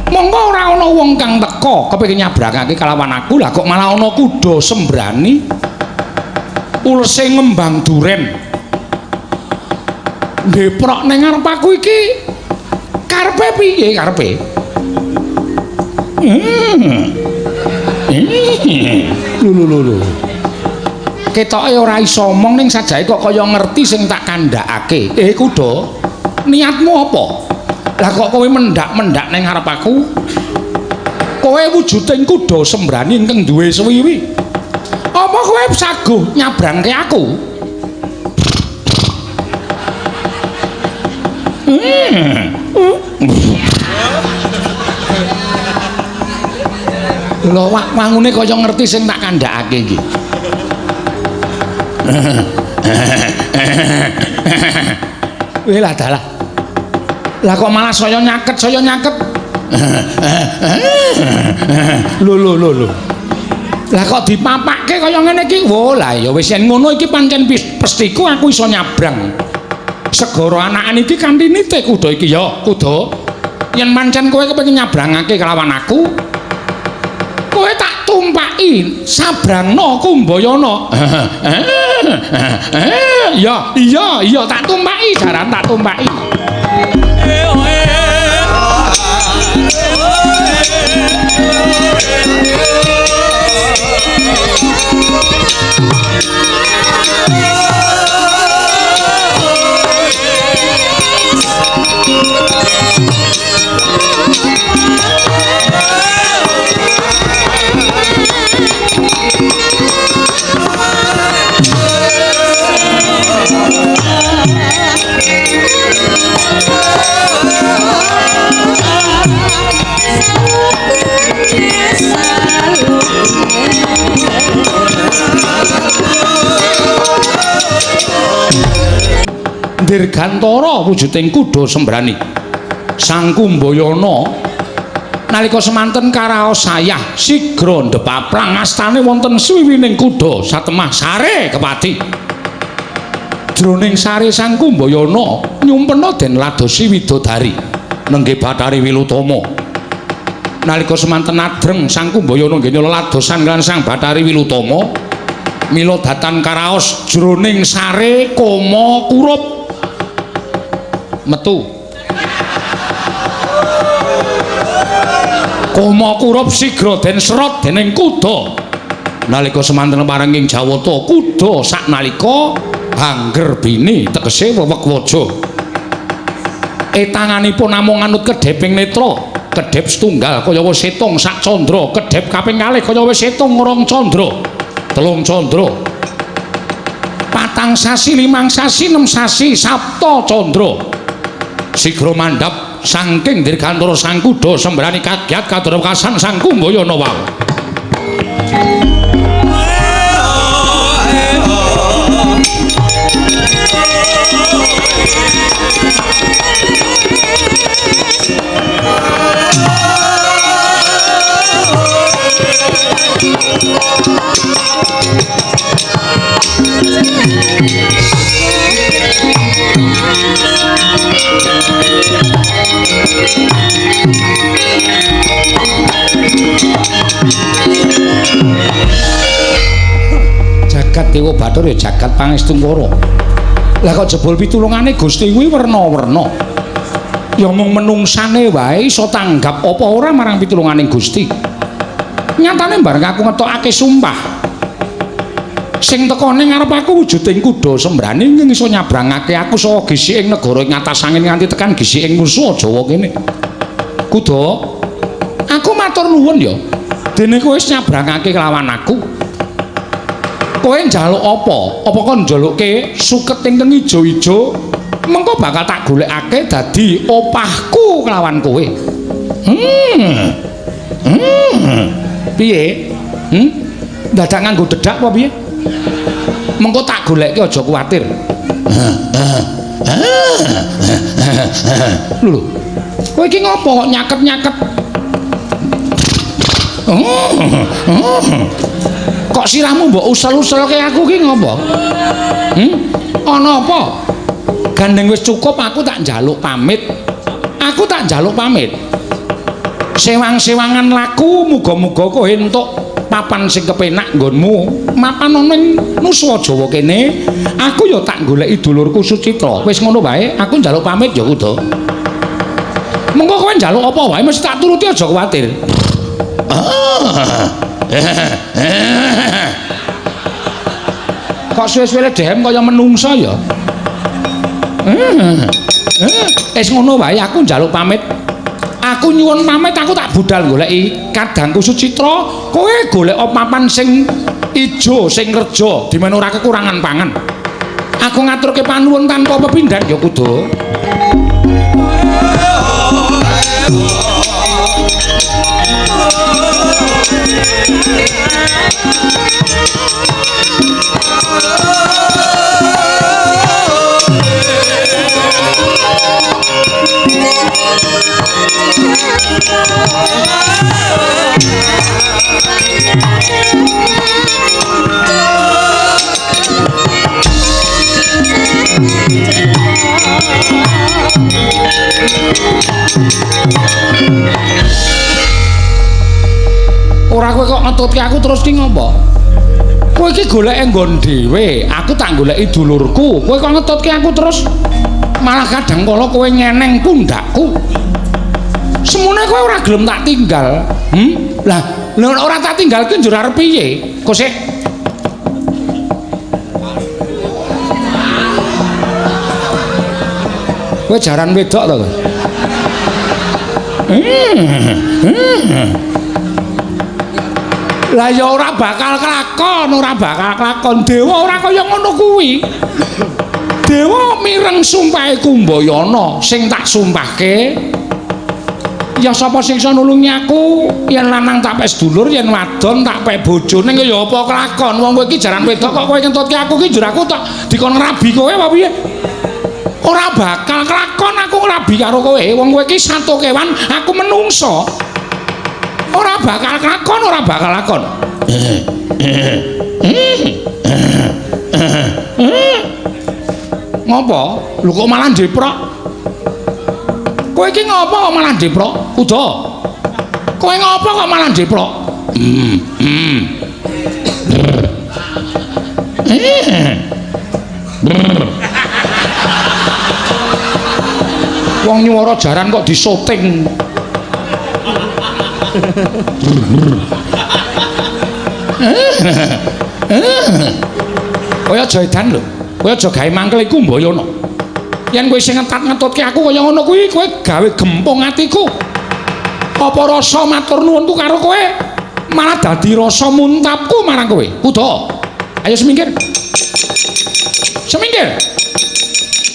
Speaker 2: Monggo ora ana wong kang teka kepengin nyabrangake kalawan aku, lah kok malah ana kuda sembrani ulese ngembang duren ngeprok ning ngarep aku iki. Karepe piye karepe? Lho. Ketoke ora iso omong ning sajae kok kaya ngerti sing tak kandhakake. Kuda, niatmu apa? Lah kok kowe mendak-mendak ning ngarep aku? Kowe wujuding kuda sembrani ingkang duwe swiwi. Apa kowe saguh nyabrangke aku? Lho wangune kaya ngerti sing tak kandhakake iki. Weh lah dalah. Lah kok malah saya nyaket. Lho. Lah kok dipapakke kaya ngene iki? Wo lah ya wis yen ngono iki pancen pestiku aku iso nyabrang segara anakan iki kanthi nite kuda iki ya. Kuda yen pancen kowe kepengin nyabrangake kelawan aku, kowe tak tumpaki sabrangna Kumbayana. Iya tak tumpaki, jaran tak tumpaki. Dirgantara wujuding kuda sembrani Sang Kumbayana nalika semanten karaos sayah sigra ndepaplang astane wonten swiwining kuda satemah sare kepati jroning sare Sang Kumbayana nyumpena den ladosi widodari nenggih Bathari Wilutama nalika semanten adreng Sang Kumbayana nggih leladosan lan Sang Bathari Wilutama mila datan karaos jroning sare Kama Kurup metu Kama Kurup sigra den serot dening kuda nalika semanten parenging Jawata kuda saknalika angger bini tegese wewek waja tanganipun namung anut kedheping netra kedhep setunggal kaya wis setung sak candra kedhep kaping kalih kaya wis setung rong candra telung candra patang sasi limang sasi nem sasi sapta candra sigra mandhap saking dirgantara Sang Kuda sembrani kagiat kadurekasan Sang Kumbayana wau jagat Dewa Bathara ya jagat Pangestungkara lah kok jebul pitulungane Gusti kuwi werna-werna ya mung menungsane wae iso tanggap apa ora marang pitulunganing Gusti nyatane bareng aku ngetokake sumpah sing teko ning ngarep aku wujuding kuda sembrani ing iso nyabrangake aku saka gisiking negara ing atas angin nganti tekan gisiking musuh Jawa kene kuda aku matur nuwun ya dene kowe wis nyabrangake kelawan aku kowe njaluk apa kon njalukke suket ingkang ijo-ijo mengko bakal tak golekake dadi opahku kelawan kowe piye dadak nganggo dedak apa piye mengko tak goleke aja kuwatir lho kowe iki ngopo kok nyaket-nyaket kok sirahmu mbok usel-uselke aku ki ngopo ana apa gandeng wis cukup aku tak njaluk pamit sewang-sewangan laku muga-muga kowe entuk papan sing kepenak nggonmu mapan ana ning Nusa Jawa kene aku ya tak goleki dulurku Sucitra wis ngono wae aku njaluk pamit ya kudu mengko kowe njaluk apa wae mesti tak turuti aja kuwatir kok suwe-suwe dehem kaya menungsa ya wis ngono wae aku njaluk pamit aku nyuwun pamit aku tak budal goleki kadangku Sucitra kowe golek papan sing ijo sing kerja di men ora kekurangan pangan aku ngaturke panuwun tanpa pepindhan ya kudu ora kowe kok ngetutke aku terus ki ngopo kowe iki goleke nggon dhewe aku tak goleki dulurku kowe kok ngetutke aku terus malah kadang kala kowe nyeneng pundakku semune kowe ora gelem tak tinggal lah ora tak tinggalke njur arep piye kok sik kowe jaran wedok to lah ya ora bakal kelakon dewa ora kaya ngono kuwi dewa mireng sumpahe Kumbayana sing tak sumpahke ya sapa sing iso nulungi aku yen lanang tak pek sedulur yen wadon tak pek bojone ya apa kelakon wong kowe iki jaran wedok kok kowe ngentutke aku ki njur aku tak dikon ngrabi kowe apa piye Ora bakal kelakon aku ngrabi karo kowe. Wong kowe iki sato kewan, aku menungso. Ora bakal kelakon, ora bakal lakon. Ngopo? Lho kok malah deprok? Kowe iki ngopo kok malah deprok? Uda. Kowe ngopo kok malah deprok? Wong nyuwara jaran kok disoting. Kowe aja edan lho. Kowe aja gawe mangkel iku mbayana. Yen kowe sing ngetat-ngetutke aku kaya ngono kuwi kowe gawe gempung atiku. Apa rasa matur nuwunku karo kowe malah dadi rasa muntapku marang kowe. Kudu. Ayo semingkir. Semingkir.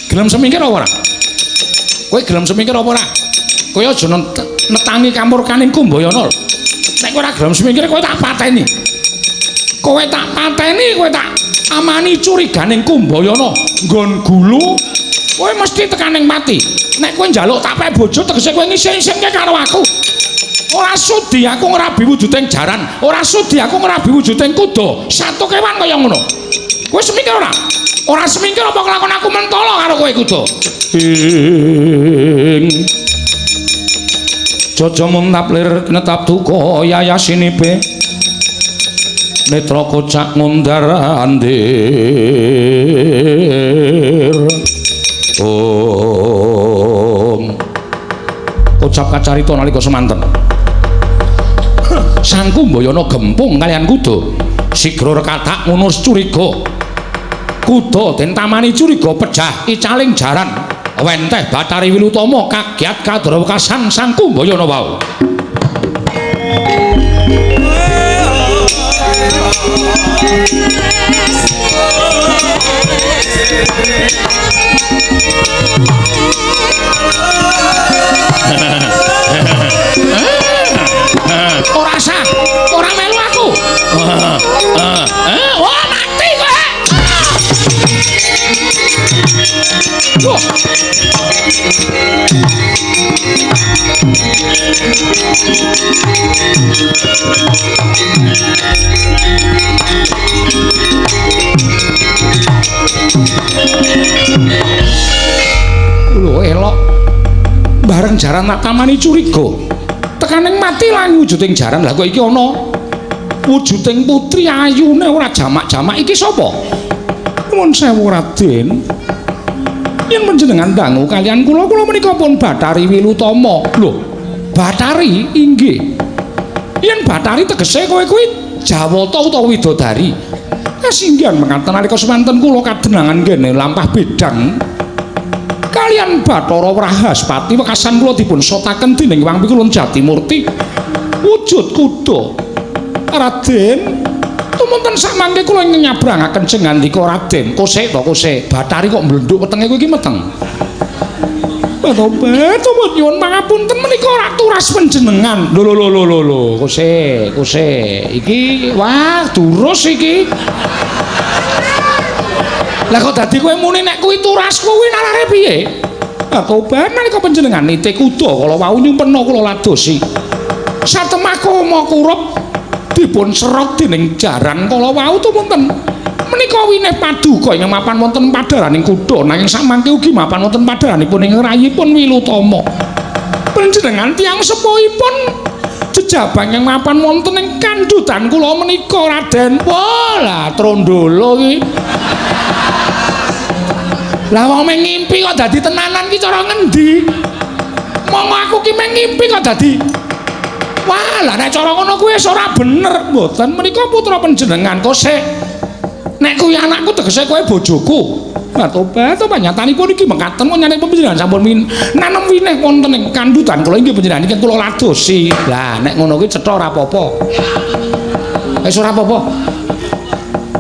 Speaker 2: Gelem semingkir apa ora? Kowe gelem semingkir apa ora? Kowe aja netangi kamurkaningku mbayana. Nek kowe ora gelem semingkir kowe tak pateni. Kowe tak pateni, kowe tak amani curiganing Kumbayana nggon gulu, kowe mesti tekaning mati. Nek kowe njaluk tapek bojo tegese kowe ngising-isingke karo aku. Ora sudi aku ngrabi wujuding jaran, ora sudi aku ngrabi wujuding kuda, satu kewan kaya ngono. Kowe semingkir ora? Ora semingkir apa kelakon aku mentolo karo kowe kuda? Jojo muntap lir netap duka yayasinipe netra kocak ngundar andir. Kocap kacarita nalika semanten Sang Kumbayana gempung kalian kuda sigra rekatak ngunus curiga. Kuda den tamani curiga pejah icaling jaran wenteh Bathari Wilutama kagiat kadrawekasan Sang Kumbayana wau. Ora sah, ora melu aku. Wah, mati kowe. Lho elok bareng jaran tak tamani curiga tekaning mati lan wujuding jaran. Lah kok iki ana wujuding putri ayune ora jamak-jamak iki sapa? Nuwun sewu Raden, yen panjenengan dangu kalian kula menika pun Bathari Wilutama. Lho Bathari inggih, yen Bathari tegese kowe kuwi Jawata utawa Widodari. Kasinggihan mekaten nalika semanten kula kadenangan kene lampah bedang kalian Bathara Wrahaspati wekasan kula dipun sotaken dening Wang Pikulun Jatimurti wujud kuda. Raden, tumunten samangke kula ingkang nyabrangaken sing ngandika Raden. Kosek to kosek, Bathari kok mblenduk wetenge kowe iki meteng. Batobat, nyuwun pangapunten menika ora turas panjenengan. Lho, kosek. Iki wah durus iki. Lah kok dadi kowe muni nek kuwi turas kuwi nalare piye? Tobat nalika panjenengan nitih kuda kala wau nyumpena kula ladosi. Satemako makurup dipun serot dening jaran kala wau tumunten. Menika wineh paduka ing mapan wonten padaraning kuda nanging samangke ugi mapan wonten padaranipun ing rayipun Wilutama. Panjenengan tiyang sepuhipun jejabang yang mapan wonten ing kandhutan kula menika Raden. Wah, lah trondolo iki. Lah wong meng ngimpi kok dadi tenanan ki cara ngendi? Monggo aku ki meng ngimpi kok dadi. Wah, lah nek cara ngono kuwi wis ora bener. Mboten menika putra panjenengan kosek. Nek kuwi anakku tegese kowe bojoku. Lah tobat to panyatanipun iki mekaten nyane panjenengan sampun nanem wineh wonten ing kandhutan kula inggih panjenengan iki kula ladosi. Lah nek ngono kuwi cetha ora apa-apa. Wis ora apa-apa.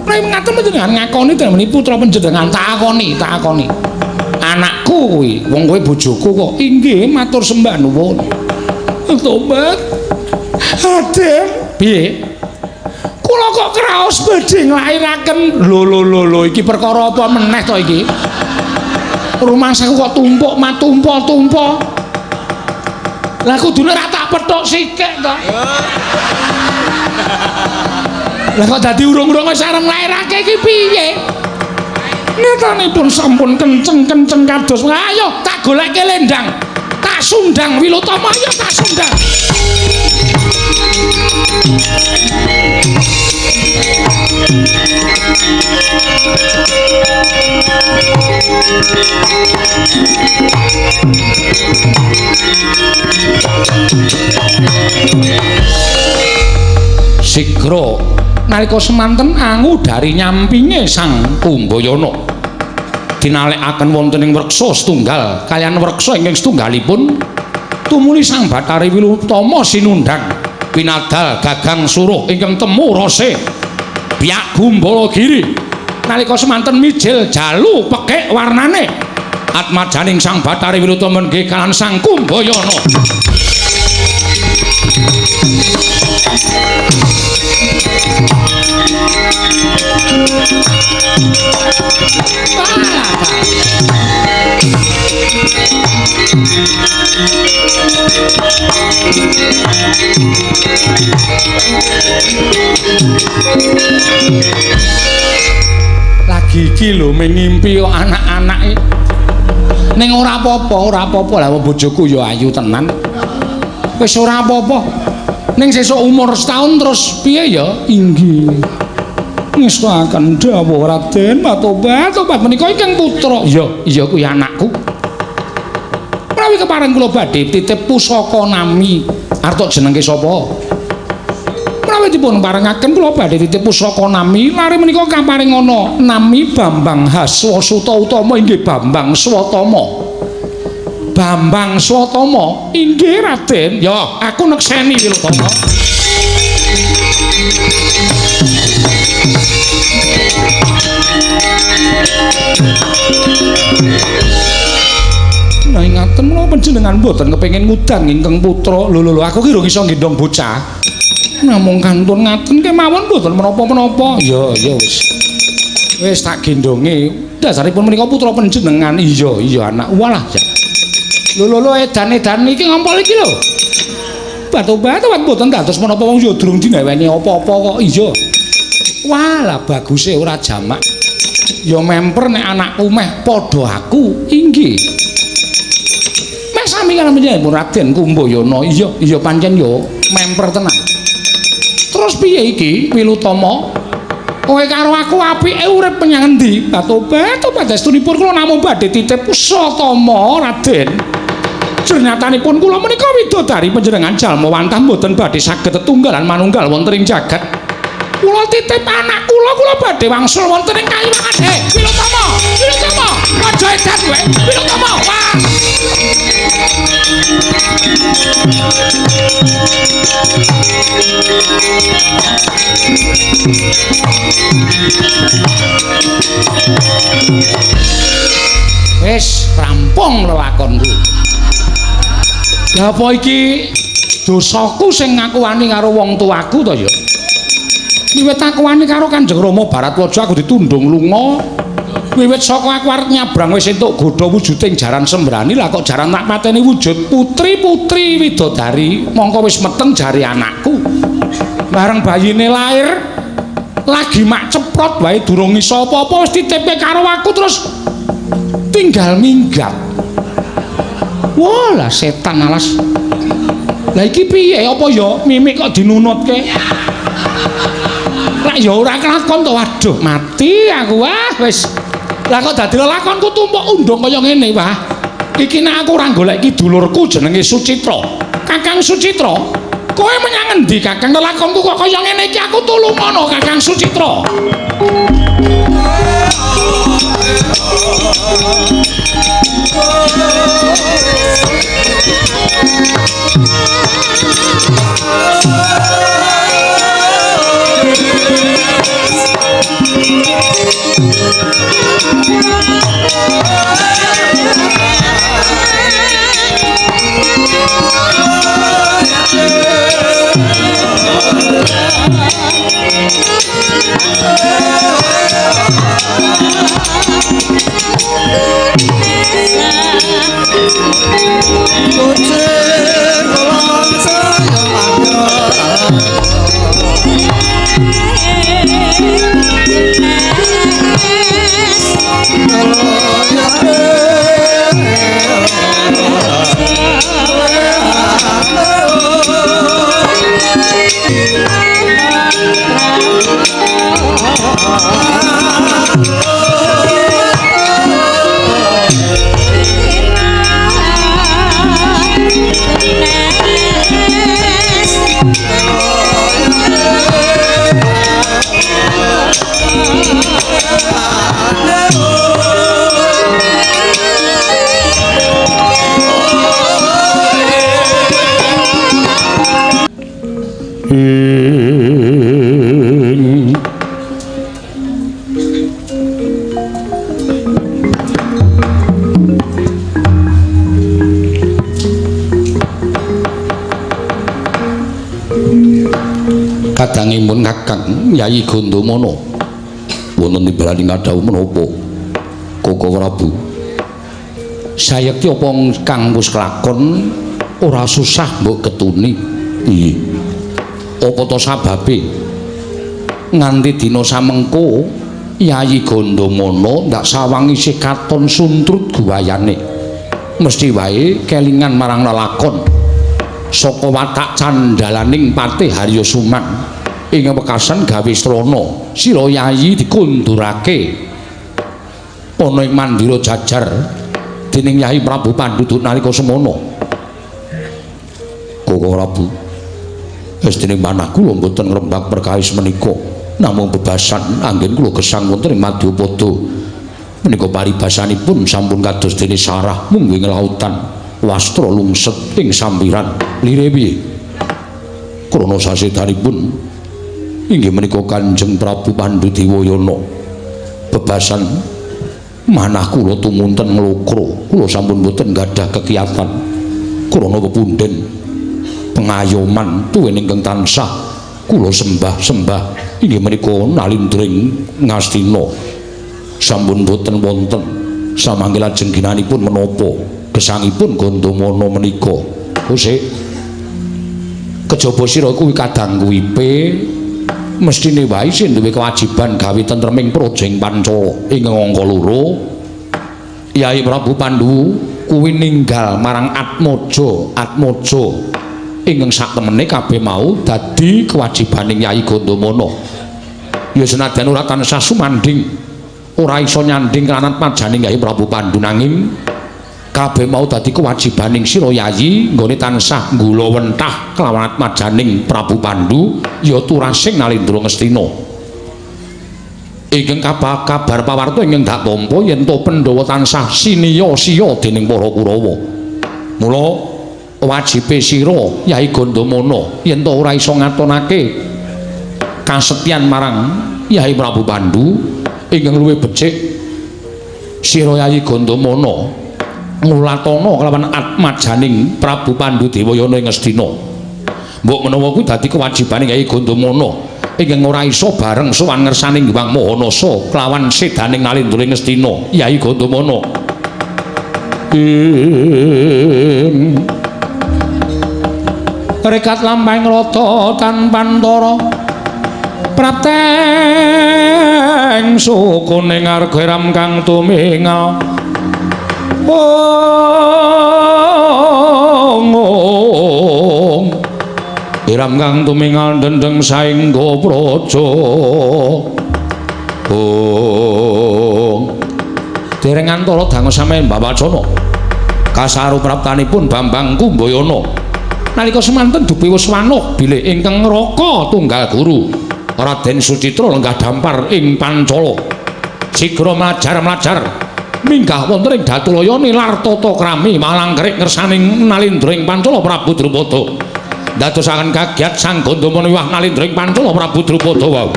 Speaker 2: Nek ngaten panjenengan ngakoni dalem putra panjenengan tak akoni. Anakku kuwi, wong kowe bojoku kok. Inggih matur sembah nuwun. Tobat. Aden, piye? Kula kok kraos badhe nglairaken. Lho iki perkara apa meneh to iki? Rumangsaku kok tumpuk mat tumpo-tumpo. Lah kudune ra tak pethuk sikik to. Lah kok dadi urung-urung wis arep nglairake iki piye? Netanipun sampun kenceng-kenceng kados. Ayo tak goleke lendang. Tak sundang Wilutama, ayo tak sundang. Sigra nalika semanten angu dari nyampinge Sang Kumbayana dinalekaken wonten ing wreksa setunggal kaliyan wreksa ingkang setunggalipun tumuli Sang Bathari Wilutama sinundang pinadal gagang suruh ingkang temu rose biak Gumbalagiri nalika semanten mijil jalu pekek warnane atmajaning Sang Bathari Wilutama nggih kalan Sang Kumbayana. Lagi iki lho mengimpi kok anak-anake. Ning ora apa-apa lah bojoku ya ayu tenan. Wis ora apa-apa. Ning sesuk umur setahun terus piye ya? Inggih. Ngestaken dawuh Raden Matobat menika ingkang putra. Iya kuwi anakku. Menawi kepareng kula badhe titip pusaka nami. Arta jenenge sapa? Menawi dipun parengaken kula badhe titip pusaka nami, lare menika kaparing ana nami Bambang Haswasuta utama inggih Bambang Swatama. Bambang Swatama inggih Raden. Ya, aku nekseni Wilutama. Nah ingaten menawa panjenengan mboten kepengin ngudang ingkang putra. Lho aku ki durung iso nggendong bocah. Namung kantun ngaten kemawon mboten menapa-menapa. Ya wis. Wis tak gendonge. Dasaripun menika putra panjenengan. Iya anak. Walah ya. Lho edan-edan iki ngompol iki lho. Batu-batu mboten dados menapa wong ya durung dineweni apa-apa kok. Iya. Walah baguse ora jamak. Ya memper nek anakku meh padha aku. Inggih. Meh sami kaliyan panjenengan Raden Kumbayana. Iya pancen ya memper tenan. Terus piye iki Wilutama? Kowe karo aku apike urip menyang endi? Batu-batu padastunipun kula namung badhe titip Swatama Raden. Jernyatanipun kula menika widodari panjenengan jalma wantah mboten badhe saged tetunggalan manunggal wonten ing jagat. Kula titip anak kula badhe wangsul wonten ing kayiwangan. Wilutama, aja edan kowe. Wilutama, wah. Wis rampung lewakonku. Lah apa iki dosaku sing ngakuani karo wong tuaku to ya? Wiwit aku wani karo Kanjeng Rama Baratwaja aku ditundung lunga. Wiwit saka aku arep nyabrang wis entuk godha wujuding jaran sembrani lah kok jaran tak mateni wujud putri-putri widodari. Mongko wis meteng jari anakku. Bareng bayine lair lagi mak ceprot wae durung iso apa-apa wis ditipe karo aku terus tinggal minggat. Walah setan alas. Lah iki piye apa ya mimik kok dinunutke? Lah ya ora kelakon to waduh mati aku wah wis. Lah kok dadi lakonku tumpuk undung kaya ngene wah. Iki nek aku ora golek iki dulurku jenenge Sucitra. Kakang Sucitra, kowe menyang endi Kakang? Lakonku kok kaya ngene iki aku tulungono Kakang Sucitra.
Speaker 3: Kadangipun Kakang Yayi Gandamana wonten tibrani ngadhawuh menapa Koko Prabu sayekti apa kang wis kelakon ora susah mbok ketuni piye apa to sababe nganti dina samengko Yayi Gandamana ndak sawang isih katon suntrut guwayane mesti wae kelingan marang lelakon saka watak candalaning Patih Harya Suman ing wekasan gawe srana sira Yayi dikundurake ana ing Mandira Jajar dening Yayi Prabu Pandhu nalika semana Koko Prabu Estine manah kula mboten ngrembak perkawis menika namung bebasan anggen kula gesang wonten ing Madyapada menika paribasanipun sampun kados dene sarah mungguing lautan wastra lungset ing sambiran lire piye krana sasedanipun inggih menika Kanjeng Prabu Pandhu Dewayana bebasan manah kula tumunten nglokro kula sampun boten gadah kekiyatan krana pepunden pengayoman tuwin ingkang tansah kula sembah-sembah inggih menika nalindring Ngastina sampun boten wonten samanggih lajeng ginanipun menapa gesangipun Gandamana menika sik kejaba sira kuwi kadang kuwipe mestine wae sing duwe kewajiban gawe tentreming Projeng Pancala ing angka loro Yayi Prabu Pandhu kuwi ninggal marang Atmaja ingkang sak temene kabeh mau dadi kewajibaning Yayi Gandamana ya senadyan ora tansah sumanding ora iso nyanding kelanan pajaning Yayi Prabu Pandhu nanging kabeh mau dadi kewajibaning sira Yayi nggone tansah nggula wentah kelawan atmajaning Prabu Pandhu ya turasing nalindra Ngastina ingkang kabar pawarta ingkang dak tampa yen to Pandhawa tansah siniya-siya dening para Kurawa mula wajibe sira Yayi Gandamana yen to ora iso ngatonake kasetyan marang Yayi Prabu Pandhu ingkang luwih becik sira Yayi Gandamana ngulatana kelawan atmajaning Prabu Pandhu Dewayana ing Ngastina mbok menawa kuwi dadi kewajibaning Yayi Gandamana ingkang ora iso bareng sowan ngersani Hyang Mahanasa kelawan sedaning nalindra ing Ngastina Yayi Gandamana rekat lampahing rata tanpa antara prateng sukuning argeram kang tumingal iram kang tumingal dendeng saengga praja dereng antara dangu sampeyan Mbawacana kasarupraptanipun Bambang Kumbayana nalika semanten dupi Wiswana bilih ingkang Raka Tunggal Guru Raden Sucitra lenggah dampar ing Pancala sigra mlajar minggah wonten ing Datulaya nilar tata krami malangkerik ngersaning nalindra ing Pancala Prabu Drupada dadosaken kagiat Sang Gandamana miwah nalindra ing Pancala Prabu Drupada wau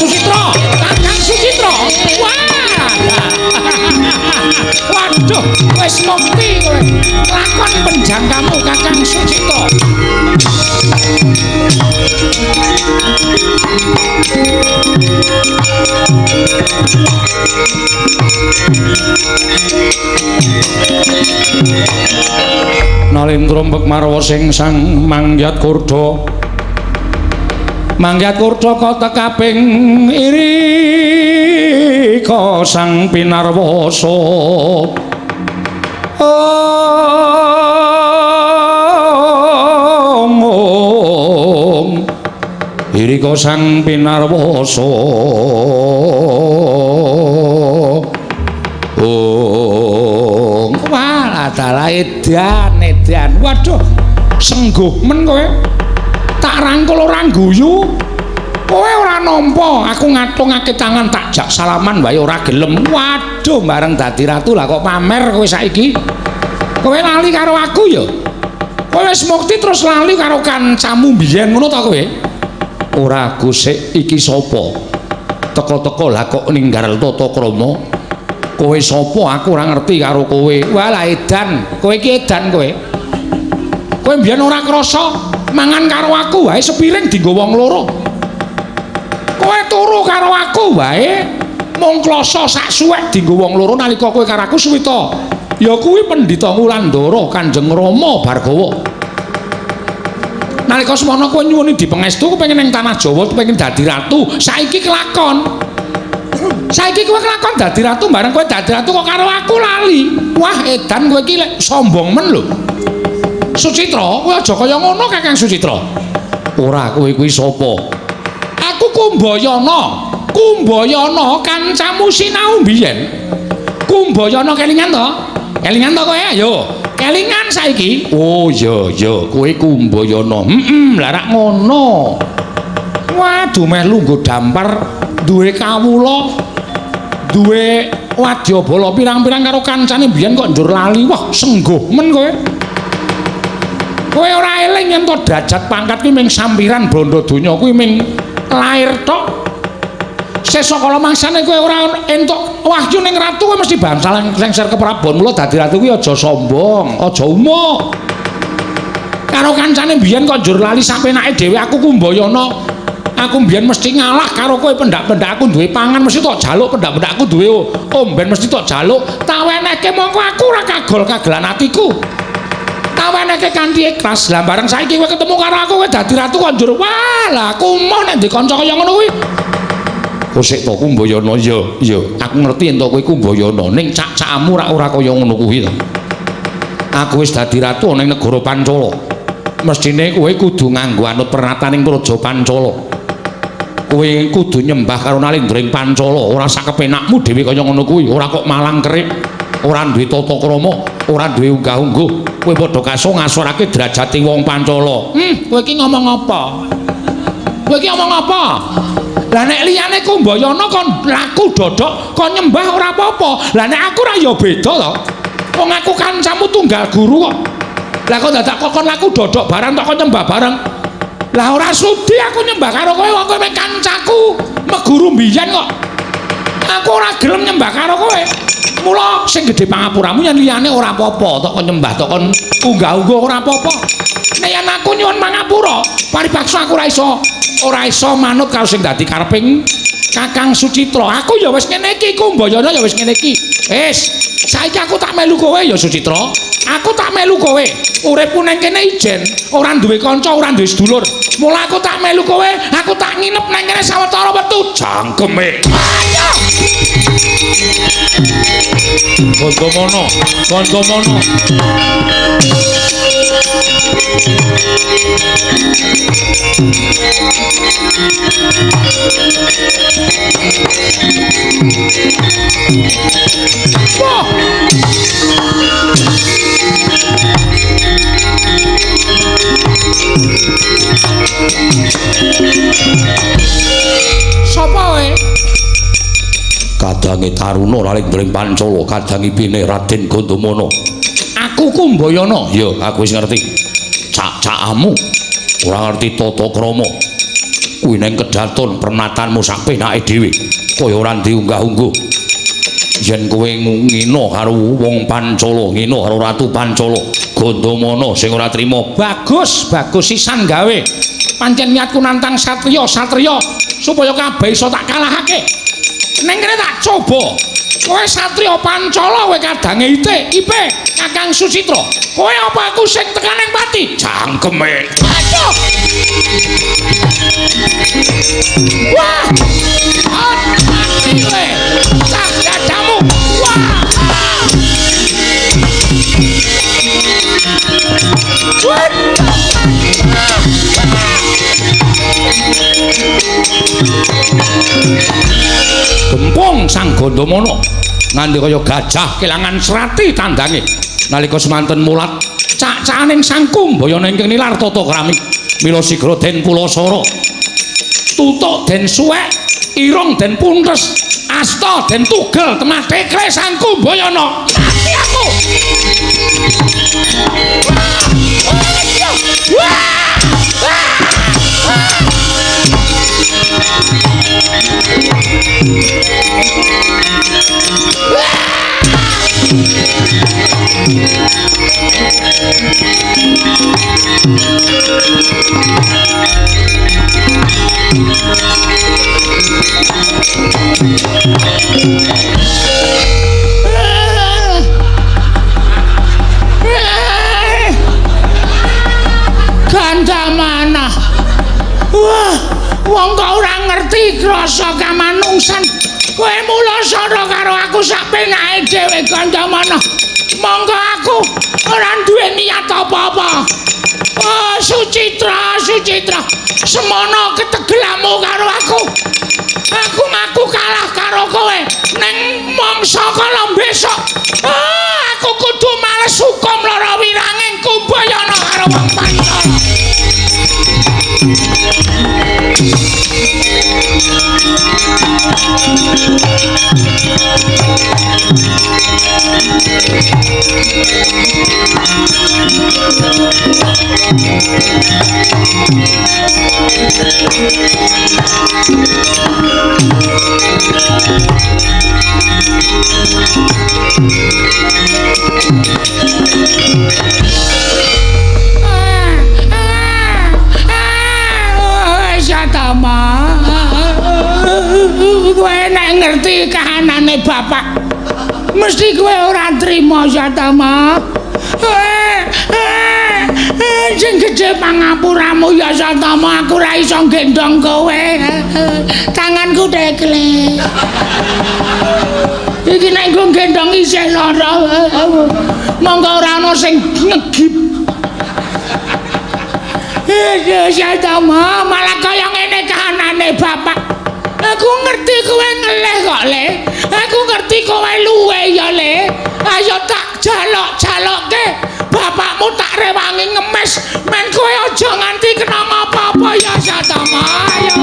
Speaker 3: Sucitra, Kakang Sucitra. Waduh, wis mukti kowe. Lakon penjangkamu Kakang Sucitra. Nalindra mbek marwa sing sang Mangyat Kurda. Mangyat Kurda kota kaping iri
Speaker 2: Irika Sang Pinarwasa Irika Sang Pinarwasa wah adalah edan waduh sengguh men kowe tak rangkul ora guyu kowe ora nampa aku ngatungake tangan tak jak salaman wae ora gelem waduh bareng dadi ratu lah kok pamer kowe saiki kowe lali karo aku ya kowe wis mukti terus lali karo kancamu biyen ngono ta kowe ora gusik iki sapa teko-teko lah kok ninggal tata krama kowe sapa aku ora ngerti karo kowe walah edan kowe iki edan kowe mbiyen ora krasa mangan karo aku wae sepiring dienggo wong loro kowe turu karo aku wae mung kloso sak suwek dienggo wong loro nalika kowe karo aku suwita ya kuwi Pendhita Wulandara Kanjeng Rama Bargawa nalika semana kowe nyuwuni dipengestu kepengin ning tanah Jawa kepengin dadi ratu saiki kelakon dadi ratu bareng kowe dadi ratu kok karo aku lali wah edan kowe iki lek sombong men lho Sucitra kowe aja kaya ngono Kakang Sucitra ora kowe kuwi sapa aku Kumbayana kancamu sinau biyen Kumbayana kelingan to kowe ayo kelingan saiki oh iya kowe Kumbayana lah rak ngono waduh meh lungguh dampar duwe kawula duwe wadyabala pirang-pirang karo kancane biyen kok njur lali wah sengguh men kowe ora eling yen to derajat pangkat kuwi ming sampiran bondo donya kuwi ming lair tok sesakala mangsane kowe ora entuk wahyu ning ratu kowe mesti bangsal lengser keprabon mula dadi ratu kuwi aja sombong aja umuk karo kancane biyen kok njur lali sapenake dhewe aku Kumbayana aku mbiyen mesti ngalah karo kowe pendak-pendakku duwe pangan mesti tok jaluk pendak-pendakku duwe omben mesti tok jaluk tak wenehke mongko aku ora kagol-kagelan atiku tak wenehke kanthi ikhlas lah bareng saiki kowe ketemu karo aku kowe dadi ratu kok njur walah kumoh nek ndek kanca kaya ngono kuwi kosek to Kumbayana iya aku ngerti ento kowe Kumbayana ning cak-cakmu ora kaya ngono kuwi to aku wis dadi ratu ning negara Pancala mestine kowe kudu nganggo anut pernataning Praja Pancala kowe kudu nyembah karo Nalendring Pancala ora sak kepenakmu dhewe kaya ngono kuwi ora kok malang kerik ora duwe tata krama ora duwe unggah-ungguh kowe padha kaso ngasorake derajate wong Pancala kowe iki ngomong apa lah nek liyane Kumbayana kon laku dodok kon nyembah ora apa-apa lah nek aku ra ya beda to wong aku kancamu tunggal guru kok lah kok dadak kon laku dodok barang tok kon nyembah bareng lah ora sudi aku nyembah karo kowe wong kowe kancaku meguru mbiyen kok aku ora gelem nyembah karo kowe mula sing gedhe pangapuramu yen liyane ora apa-apa tok kon nyembah tok kon unggah-ungguh ora apa-apa nek yen aku nyuwun pangapura paripaksa aku ora iso manut karo sing dadi kareping Kakang Sucitra aku ya wis ngene iki Kumbayana ya wis ngene iki wis saiki aku tak melu kowe ya Sucitra aku tak melu kowe uripku ning kene ijen ora duwe kanca ora duwe sedulur mula aku tak melu kowe aku tak nginep nang kene sawetara wektu jangkeme ayo Kondomono wah sapa wae
Speaker 1: kadange Taruna Nalendring Pancala kadange pine Raden Gandamana
Speaker 2: aku Kumbayana
Speaker 1: ya aku wis ngerti cak-cakamu ora ngerti tata krama kuwi ning kedaton pernatanmu sak penake dhewe kaya ora diunggah-ungguh yen kowe ngina karo wong Pancala ngina karo Ratu Pancala Gandamana sing ora trima
Speaker 2: bagus sisan gawe pancen niatku nantang satriya supaya kabeh iso tak kalahake ning kene tak coba kowe satriya Pancala kowe kadange ipe Kakang Sucitra kowe apa aku sing tekan ning pati jangkeme ayo wah mati kowe Sang Gandamana nganti kaya gajah kelangan serati tandange nalika semanten mulat cak-cakaning Sang Kumbayana ingkang nilar tata krami mila sigra den pulasara tutuk den suwek irung den puntes asta den tugel temah dekre Sang Kumbayana mati aku
Speaker 3: Gandamana. Wah, wong kok ora ngerti krasa kamanungsan. Kowe mulasara karo aku sak penake dhewe Gandamana. Monggo aku ora duwe niat apa-apa. Oh, Sucitra, Sucitra. Semono ketegelanmu karo aku. Aku ngaku kalah karo kowe ning mangsa kala besok. Oh, aku kudu males hukum lara wiranging Kumbayana karo wong Pancala. Kowe nek ngerti kahanane bapak mesti kowe ora trima Yatama. Sing gedhe pangapuramu ya Yatama, aku ora iso gendong kowe. Tanganku dekle. Iki nek nggo gendong isih lara. Monggo ora ana sing ngegip. Yatama, malah kaya ngene kahanane bapak. Aku ngerti kowe ngeleh kok, Le. Aku ngerti kowe luwe ya, Le. Ayo tak jalok-jalokke. Bapakmu tak rewangi ngemes. Men kowe aja nganti kena apa-apa ya, Yatama. Ayo.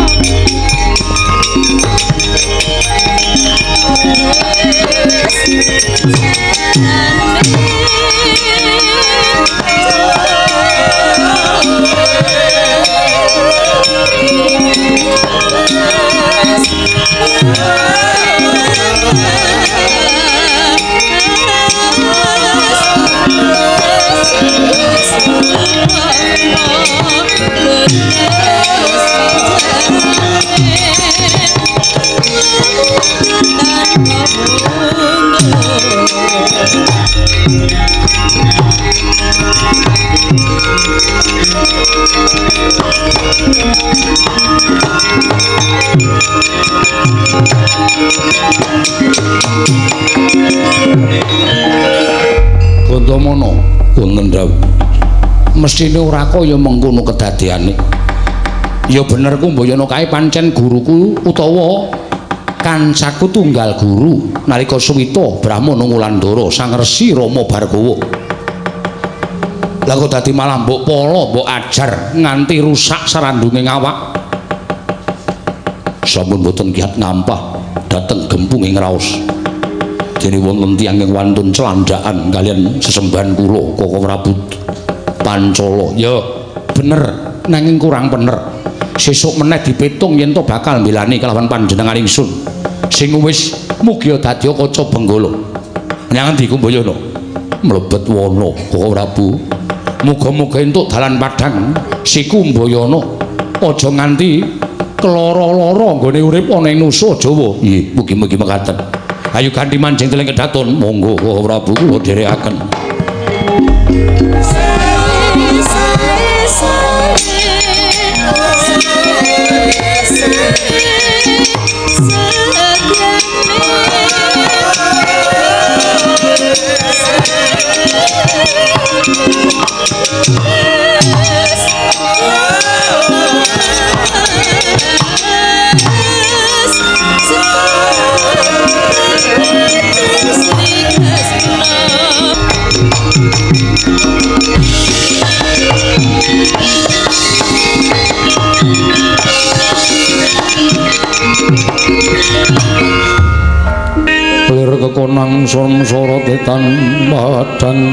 Speaker 2: Gandamana wonten dawuh mestine ora kaya mengkono kedadeane ya bener Kumbayana kae pancen guruku utawa kancaku tunggal guru nalika suwita Brahmana Wulandara Sang Resi Rama Bhargawa lha kok dadi malah mbok pala mbok ajar nganti rusak sarandunging awak sampun boten kiat ngampah dhateng gempunging raos dene wonten tiyang ing wantun celandhakan kalian sesembahan kula Koko Prabu Pancala ya bener nanging kurang bener sesuk meneh dipitung yen to bakal mbelani kelawan panjenengan ingsun sing wis mugi dadi kaca benggala nyang endi Kumbayana mlebet wana Koko Prabu muga-muga entuk dalan padhang si Kumbayana aja nganti keloro-loro nggone urip ana ing nusa Jawa nggih mugi-mugi mekaten ayo kanthi manjing teleng kedaton monggo Koko Prabu kula dherekaken konang samsara tetan madang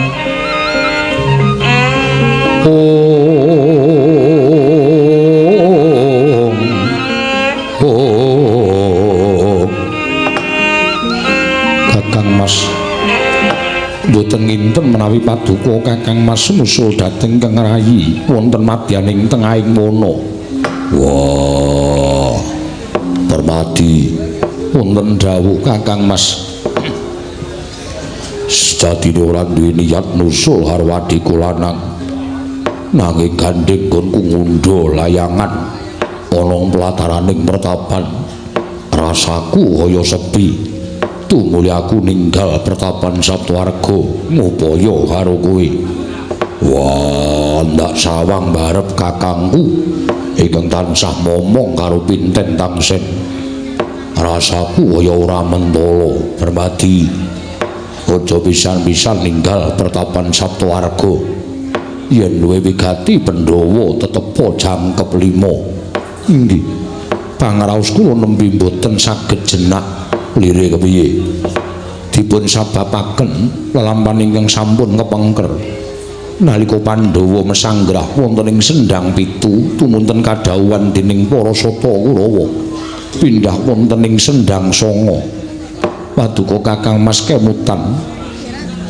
Speaker 2: Kakang Mas boten nginten menawi paduka Kakang Mas musul dhateng Kang Rayi wonten madyaning tengahing mono.
Speaker 1: Wah, Permadi wonten dawuh Kakang Mas. Sejatine ora duwe niat nusul Harwadi kulanang nanging gandeng gonku ngundha layangan ana pelataraning pertapan. Rasaku kaya sepi. Tumuli aku ninggal pertapan Saptawarga ngupaya karo kowe. Wah, ndak sawang barep kakangku ingkang tansah momong karo Pinten Tangsen. Rasaku kaya ora mentala, Permadi. Aja pisan-pisan ninggal pertapan Saptawarga. Yen duwe wigati Pandhawa tetepa jangkep 5. Inggih. Pangraos kula nembe boten saged jenak lire kepiye. Dipun sababaken lelampahan ingkang sampun kepengker. Nalika Pandhawa mesanggrah wonten ing Sendhang 7 tumunten kadhawuhan dening para Sata Kurawa pindah wonten ing Sendhang 9. Paduka Kakang Mas kemutan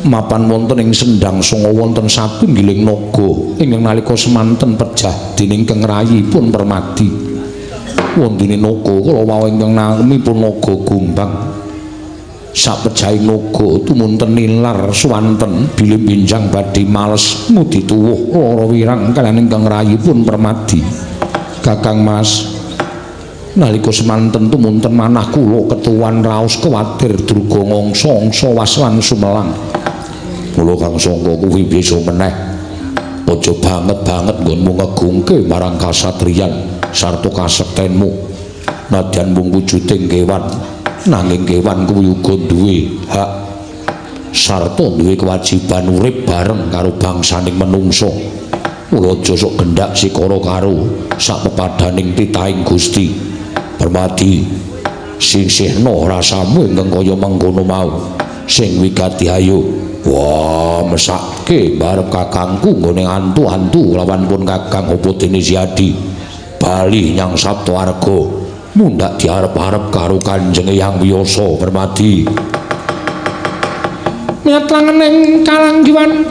Speaker 1: mapan wonten ing Sendhang 9 wonten satunggiling naga ingkang nalika semanten pejah dening Kang Rayi pun Permadi. Wondene naga kala wau ingkang namipun naga Gombang. Sapejahing naga tumunten nilar swanten bilih binjang badhe males mudi tuwuh lara wirang kaliyan Kang Rayi pun Permadi. Kakang Mas nalika semanten tumunten manah kula ketuwan raos kuwatir durga ngangsa waswan sumelang. Kula kang sangka kuwi bisa meneh. Aja banget-banget nggonmu ngegungke marang kasatriyan sarta kasektenmu. Nadyan mung wujuding kewan, nanging kewan kuwi uga duwe hak sarta duwe kewajiban urip bareng karo bangsaning manungsa. Kula aja sok gendhak sikara karo sak pepadaning titahing Gusti. Permadi, sisihna rasamu ingkang kaya mengkono mau. Sing wigati ayo. Wah, mesake barep kakangku nggone antu-antu lawan pun Kakang Opodene Siadi. Bali nyang Saptawarga. Mundak diarep-arep karo Kanjeng Hyang Wiyasa, Permadi.
Speaker 2: Nyatlangening kalanggiwan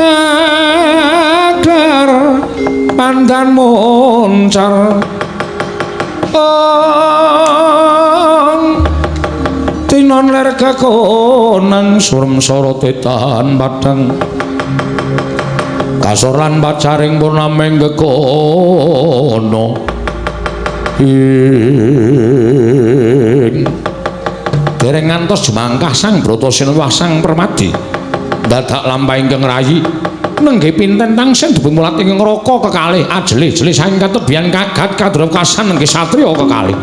Speaker 2: agar pandan moncar tinon ler kakonang surem-sara tetan padang kasoran pacaring purnaming gekono dereng ngantos jumangkah Sang Bratasena Sang Permadi dadak lampahing Kang Rayi nenggih Pinten Tangsen dipun mulat ing neraka kekalih ajele-jele saking katebian kagat kadrawkasan nenggih satriya kekalih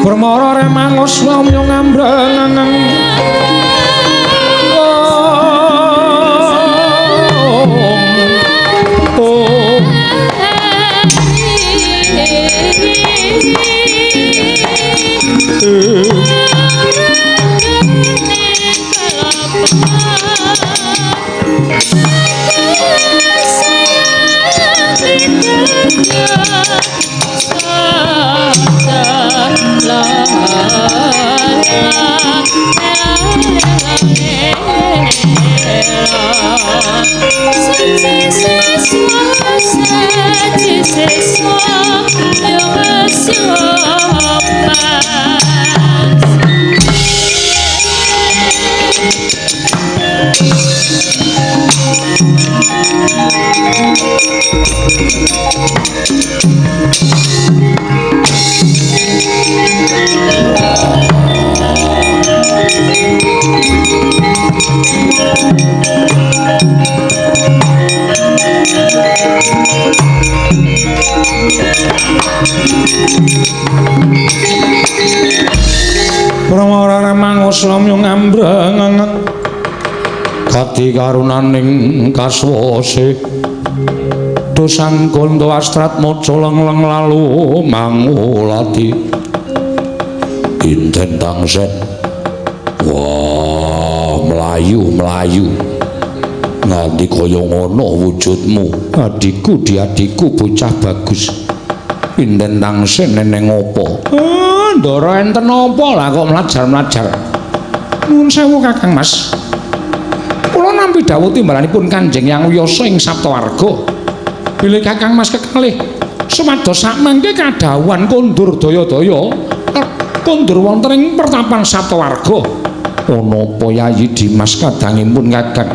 Speaker 2: permara remangos wamya ngambrenganang Pramara remangos lamya ngambrengangan kati karunaning kaswase dosang gondo astrat maca lengleng lalu mangulati
Speaker 1: Pinten Tangsen. Wah, melayu nganti kaya ngono wujudmu.
Speaker 2: Adikku diadikku bocah bagus.
Speaker 1: Pinten Tangsen neneng apa?
Speaker 2: Ndara enten apa lah kok mlajar-mlajar. Nuwun sewu Kakang Mas. Kula nampi dawuh timbalanipun Kanjeng Hyang Wiyasa ing Saptawarga. Bilih Kakang Mas kekalih sumados sakmangke kadhawuhan kondur daya-daya kondur wonten ing pertapan Saptawarga.
Speaker 1: Ana apa Yayi Dimas kadangipun Kakang?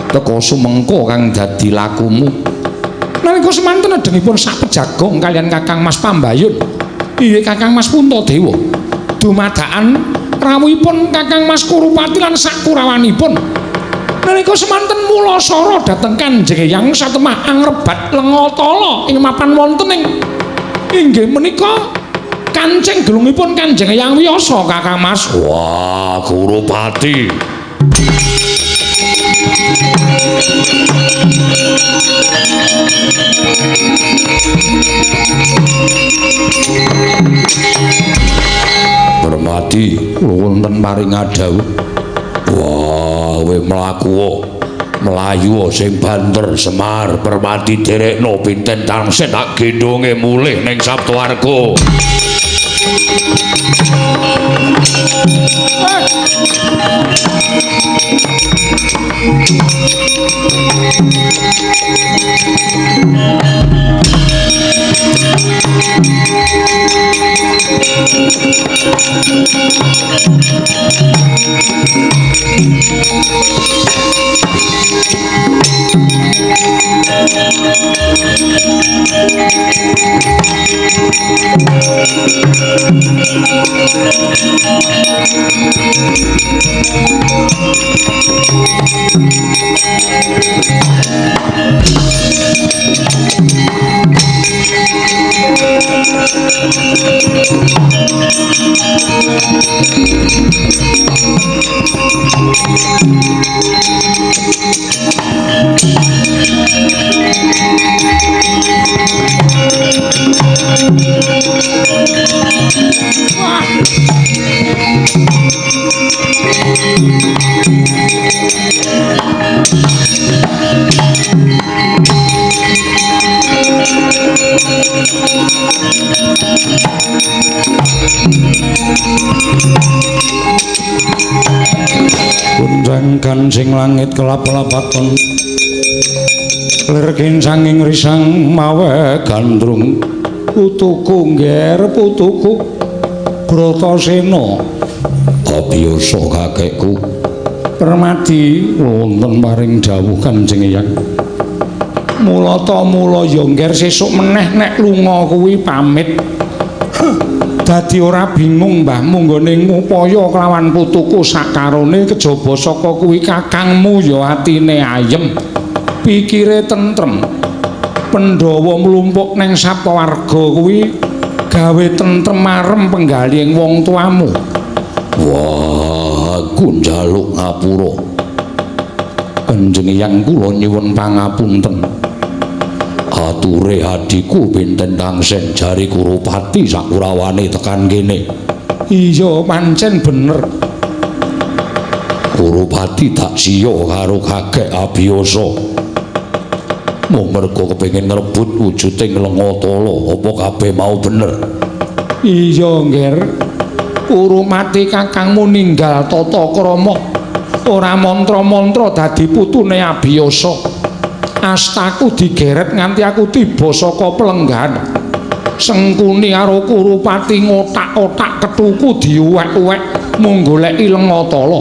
Speaker 1: Teka sumengko kang dadi lakumu.
Speaker 2: Nalika semanten adengipun sak pejagong kalian Kakang Mas Pambayun. Inggih Kakang Mas Puntadewa. Dumadakan rawuhipun Kakang Mas Kurupati lan sak kurawanipun. Nalika semanten mula sara dhateng Kanjeng Hyang satemah angrebat Lengatala ing mapan wonten ing inggih menika kancing gelungipun Kanjeng Hyang Wiyasa Kakang Mas.
Speaker 1: Wah, Kurupati. Permati wonten maring adhawuh. Wah, kowe mlaku melayu sing banter Semar Permati derekno Pinten Tangsen tak gendonge mulih ning Saptawarga.
Speaker 2: Kunjangkan sing langit kelap-kelapaton lir kincanging risang mawe gandrung putuku ngger putuku Bratasena abiyasa kakekku Permati wonten maring dawuh Kanjeng Hyang mula ta mula ya ngger sesuk meneh nek lunga kuwi pamit dadi ora bingung mbah munggone ngupaya kelawan putuku sakarone kejaba saka kuwi kakangmu ya atine ayem pikire tentrem Pandhawa mlumpuk ning Saptawarga kuwi gawe tentrem marem penggaling wong tuamu.
Speaker 1: Wah, aku njaluk ngapura.
Speaker 2: Kanjeng Hyang kula nyuwun pangapunten.
Speaker 1: Ature adhiku Pinten Tangsen jari Kurupati sakurawane tekan kene.
Speaker 2: Iya pancen bener.
Speaker 1: Kurupati tak siya karo kakek abiyasa. Mung mergo kepengin ngrebut wujuding Lengatala, apa kabeh mau bener?
Speaker 2: Iya, Nger. Kurupati kakangmu ninggal tata krama. Ora mantra-mantra dadi putune abiyasa. Astaku digeret nganti aku tiba saka pelenggahan. Sengkuni karo Kurupati ngotak-otak ketuku diuwek-uwek mung goleki Lengatala.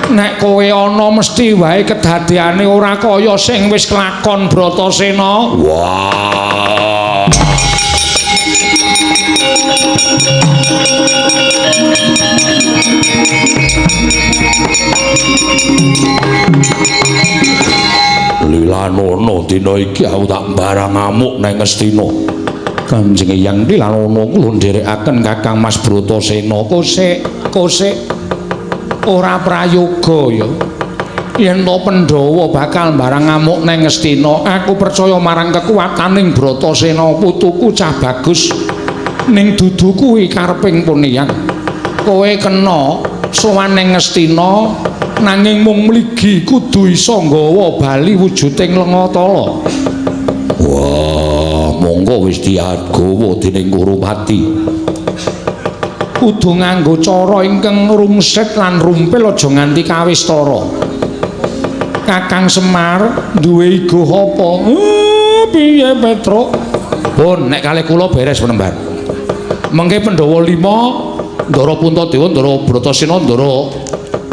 Speaker 2: Nek kowe ana mesti wae kedadeane ora kaya sing wis kelakon Bratasena.
Speaker 1: Wah. Lilanono dina iki aku tak barang ngamuk nang Ngastina.
Speaker 2: Kanjeng Hyang Lilanono kula nderekaken Kakang Mas Bratasena kosek ora prayoga ya. Yen to Pandhawa bakal barang ngamuk nang Ngastina, aku percaya marang kekuwataning Bratasena putuku cah bagus. ning dudu kuwi kareping Poneyang. Kowe kena sowan ning Ngastina nanging mung mligi kudu isa nggawa bali wujuding Lengatala.
Speaker 1: Wah, monggo wis diagawa dening Kurupati.
Speaker 2: Kudu nganggo cara ingkang rungsit lan rumpil aja nganti kawistara. Kakang Semar duwe igo apa? Piye Petruk? Pun nek kalih kula beres penembar. Mengke Pandhawa 5, Ndara Puntadewa, Ndara Bratasena, Ndara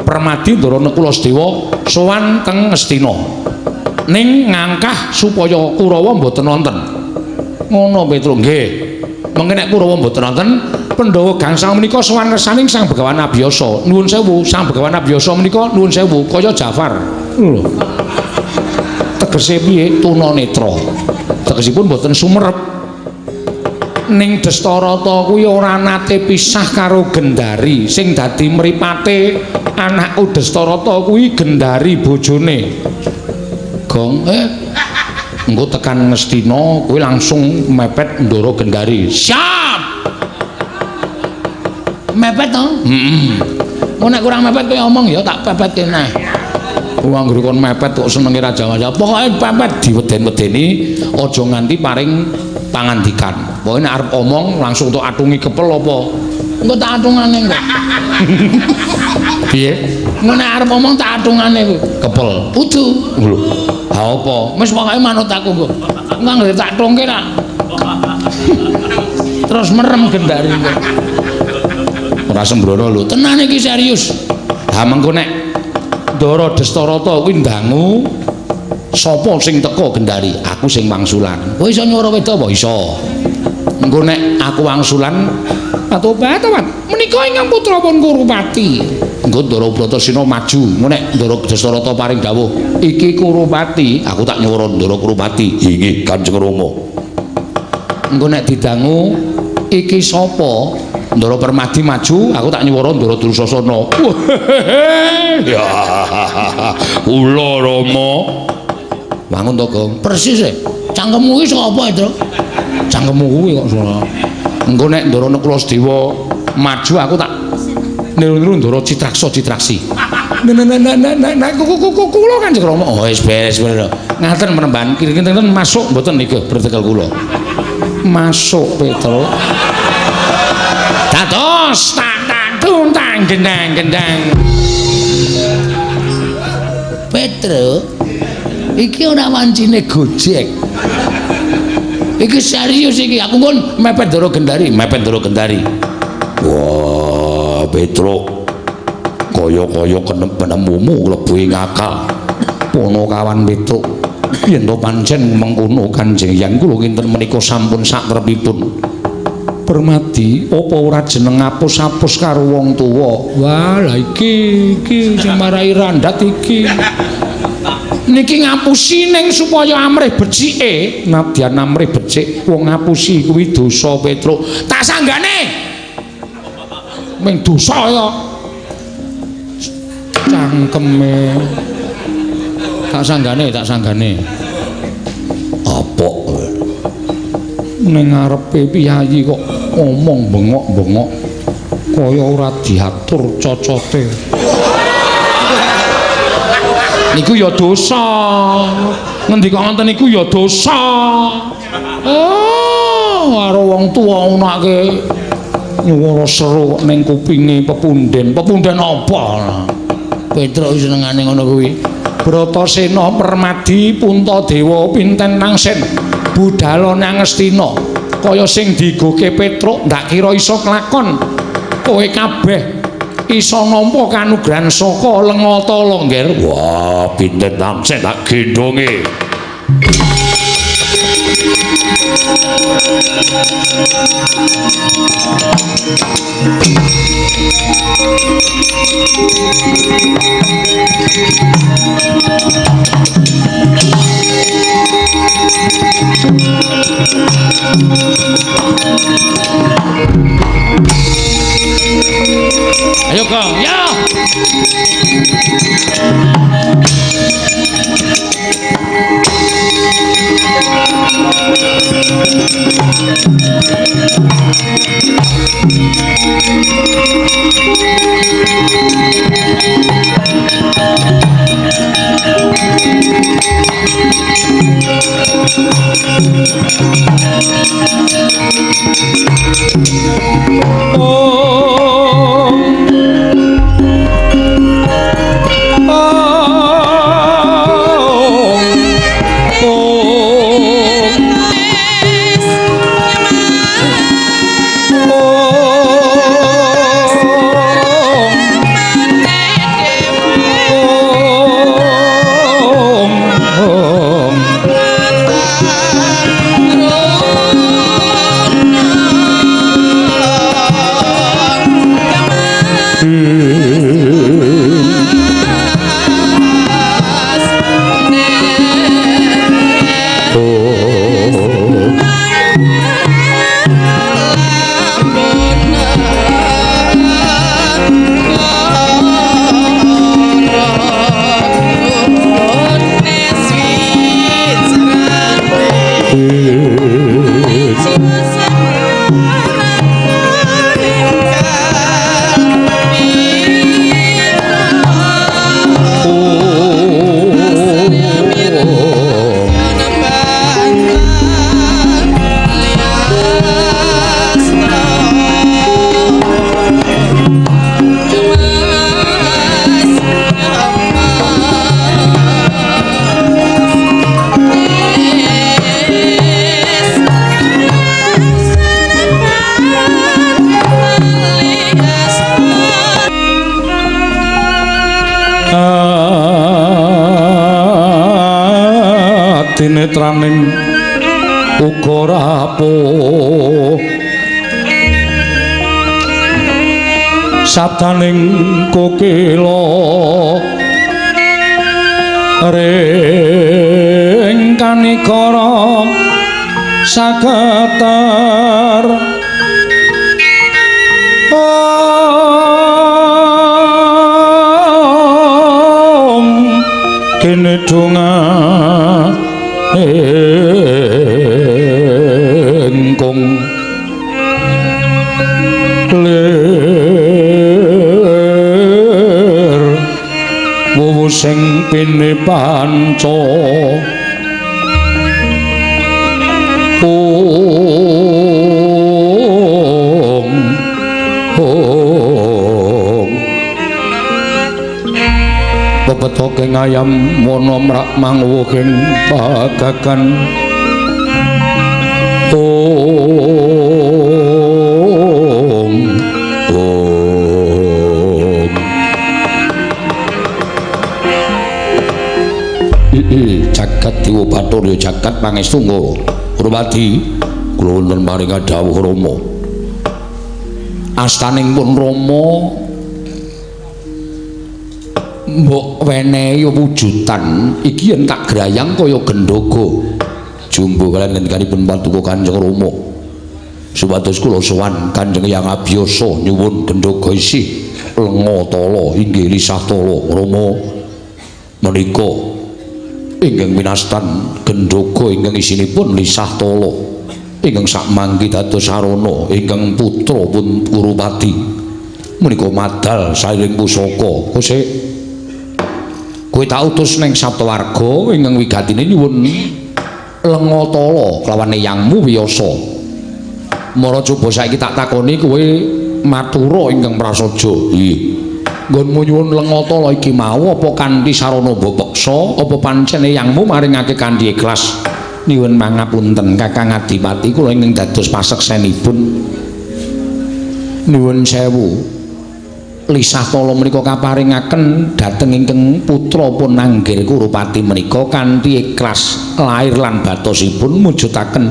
Speaker 2: Permadi, Ndara Nekulasdewa sowan teng Ngastina. Ning ngangkah supaya Kurawa mboten wonten. Ngono Petruk nggih. Mengke nek Kurawa mboten wonten, Pandhawa gangsal menika sowan kersaning Sang Begawan Abiyasa. Nuwun sewu, Sang Begawan Abiyasa menika nuwun sewu kaya Jafar. Lho. Tegese piye tunanetra? Tegesipun mboten sumerep. Ning Dastarata kuwi ora nate pisah karo Gendari. Sing dadi mripate anak Dastarata kuwi Gendari bojone. Gong, engko tekan Ngastina kuwi langsung mepet Ndara Gendari. Siap. Mepet to? Heeh. Nek kurang mepet kowe omong ya tak pepet kene. Wong anggere kon mepet kok senenge Raja Majapahit. Pokoke pepet diweden-wedeni aja nganti paring pangandikan. Pokoke nek arep omong langsung tok atungi kepel apa? Engko tak atungane engko. Piye? Engko nek arep omong tak atungane kepel. Kudu. Lho. Ha apa? Wis pokoke manut aku engko. Engko anggere tak tungke ra. Terus merem Gendari engko. Ora sembrono lho, tenan iki serius. Ha mengko nek Ndara Dastarata kuwi ndangu sapa sing teka Gendari? Aku sing wangsulan. Kowe iso nyuwara wedok apa iso? Engko nek aku wangsulan atobat menika ingkang putrapun Kurupati. Engko Ndara Bratasena maju. Engko nek Ndara Dastarata paring dawuh, iki Kurupati, aku tak nyuwara Ndara Kurupati. Inggih Kanjeng Rama. Engko nek didangu iki sapa? Ndara Permadi maju, aku tak nyuwara Ndara Dursasana. Ya. Kula Rama. Wangun to, Gong. Persis e. Cangkemmu kuwi sapa, Tru? Cangkemmu kuwi kok salah. Engko nek Ndara Nekulasdewa maju, aku tak niru-niru Ndara Citraksi. Nek kula Kanjeng Rama. Oh, wis beres. Ngaten menemban kiri-kiri masuk mboten niku bertekel kula. Masuk, Petruk. Dados tak tuntang gendang-gendang. Petruk, iki ora wancine Gojek. Iki serius iki. Aku pun mepet Ndara Gendari. Wah, Petruk. Kaya-kaya penemumu klebu ing akal. Pono kawan Petruk. Yen to pancen mengkono Kanjeng Hyang kula kinten menika sampun satrepipun. Permadi, apa ora jeneng apus-apus karo wong tuwa? Wah, lha iki sing marai randat iki. Niki ngapusi ning supaya amrih becike. Nadyan amrih becik wong ngapusi kuwi dosa Petruk. Tak sanggane. Ming dosa ya. Cangkeme. Tak sanggane. Apa? Ning ngarepe piyayi kok ngomong bengok-bengok kaya ora diatur cocote. Niku ya dosa. Ngendika ngoten niku ya dosa. Oh, karo wong tuwa unake nyuwara seru ning kupinge pepunden. Pepunden apa? Petruk senengane ngono kuwi. Bratasena, Permadi, Puntadewa, Pinten Nangsen, budhal nang Ngastina. Kaya sing digoke Petruk ndak kira iso kelakon. Kowe kabeh iso nampa kanugrahan saka Lengatala, Ngger.
Speaker 1: Wah, Pinten Nangsen tak gendonge.
Speaker 2: Ayo Kang, ya. Tinetraning uga rapuh sabdaning kokila ring kanikara sagetar kene donga engkong lir wuwu sing pine panca bebetoke ngayam mono mrak mangwuhing pagagan jagat Dewa Bathara jagat pangestu ngoro Urwadi kula wonten paring dawuh Rama astaning pun Rama mbok wenehi wujudan iki yen tak grayang kaya gendhaga jumbo kaliyan ngendikanipun Paduka Kanjeng Rama supados kula sowan Kanjeng Hyang Abiyasa nyuwun gendhaga isih lenga tala inggih lisah tala Rama menika ingkang minastan gendhaga ingkang isinipun lisah tala ingkang sakmangke dados sarana ingkang putra pun Urupati menika madal sairing pusaka kose kowe tak utus ning Saptawarga ingkang wigatine nyuwun lenga tala kelawan eyangmu Wiyasa mara coba saiki tak takoni kowe matura ingkang prasaja nggih nggonmu nyuwun lenga tala iki mau apa kanthi sarana bapeksa apa pancen eyangmu maringake kanthi ikhlas nyuwun mangapunten Kakang Adipati kula ingkang dados paseksenipun nyuwun sewu lisah tala menika kaparingaken dhateng ingkang putra pun Anggil Kurupati menika kanthi ikhlas lair lan batosipun mujudaken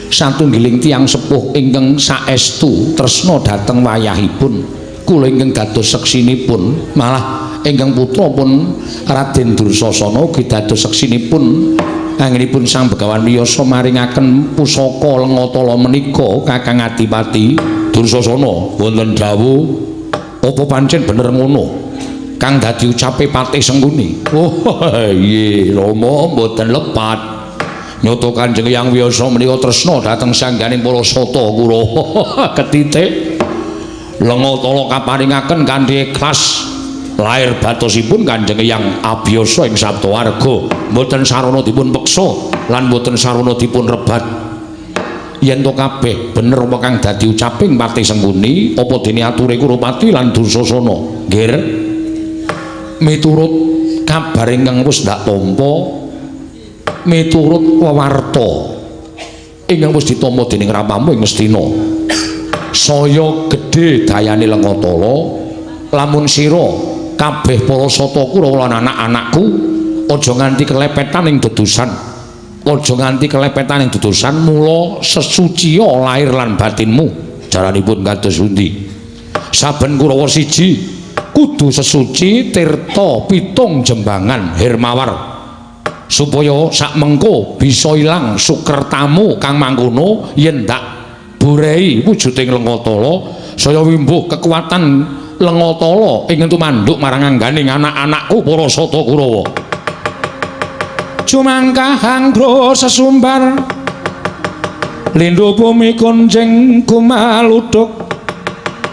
Speaker 2: satunggiling tiyang sepuh ingkang saestu tresna dhateng wayahipun kula ingkang dados seksinipun malah ingkang putra pun Raden Dursasana ugi dados seksinipun anggenipun Sang Begawan Wiyasa maringaken pusaka lenga tala menika Kakang Adipati Dursasana wonten dawuh apa pancen bener ngono kang dadi ucape Patih Sengkuni oh iya Rama mboten lepat nyoto Kanjeng Hyang Wiyasa menika tresna dhateng sangganing para sata Kurawa ketitik lenga tala kaparingaken kanthi ikhlas lair batosipun Kanjeng Hyang Abiyasa ing Saptawarga mboten sarana dipun peksa lan mboten sarana dipun rebat yen to kabeh bener apa kang dadi ucaping Pati Sengkuni apa dene ature Kurupati lan Dursasana nggih miturut kabar ingkang wis ndak tampa miturut wewarta ingkang wis ditampa dening Ramamu ing Ngastina saya gedhe dayane Lengatala lamun sira kabeh para sata Kurawa lan anak-anakku aja nganti kelepetan ing dedusan aja nganti kelepetan ing dedusan mula sesuci lair lan batinmu jaranipun kados pundi saben Kurawa siji kudu sesuci tirta pitung jembangan Hermawar supaya sak mengko bisa ilang sukertamu kang mangkono yen ndak burehi wujuding Lengatala saya wimbuh kekuatan Lengatala ingkang tumanduk marang angganing anak-anakku para sata Kurawa cumangkah anggro sesumbar lindhu bumi konjeng kumaluduk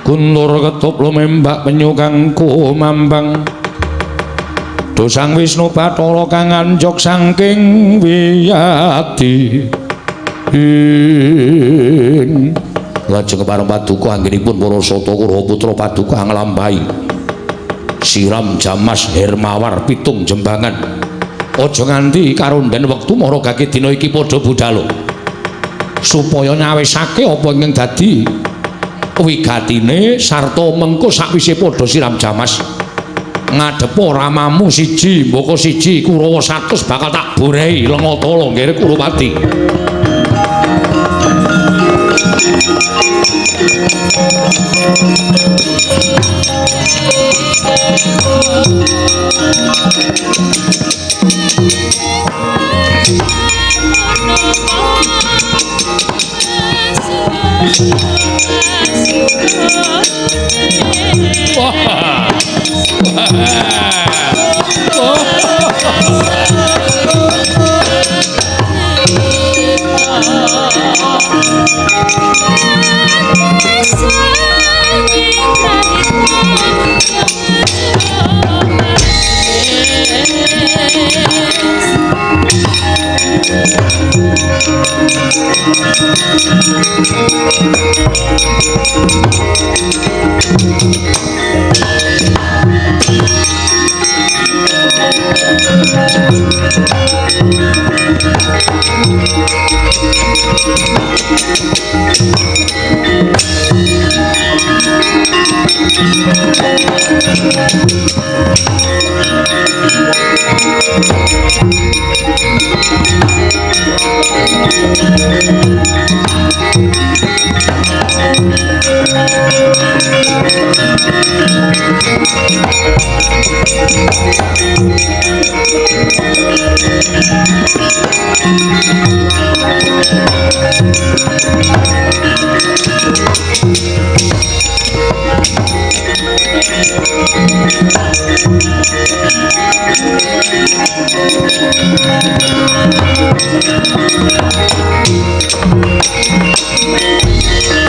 Speaker 2: kuntur ketup lumembak penyu kang kumambang dosang Wisnu Bathara kang anjok saking wiyadi lajeng kepareng paduka anggenipun para sata Kurawa putra paduka nglampahi siram Jamas Hermawar pitung jembangan aja nganti karonden wektu mara gage dina iki padha budhal supaya nyawisake apa ingkang dadi wigatine sarta mengko sakwise padha siram Jamas ngadhepa Ramamu siji mboko siji Kurawa 100 bakal tak borehi Lengatala nggih Kurupati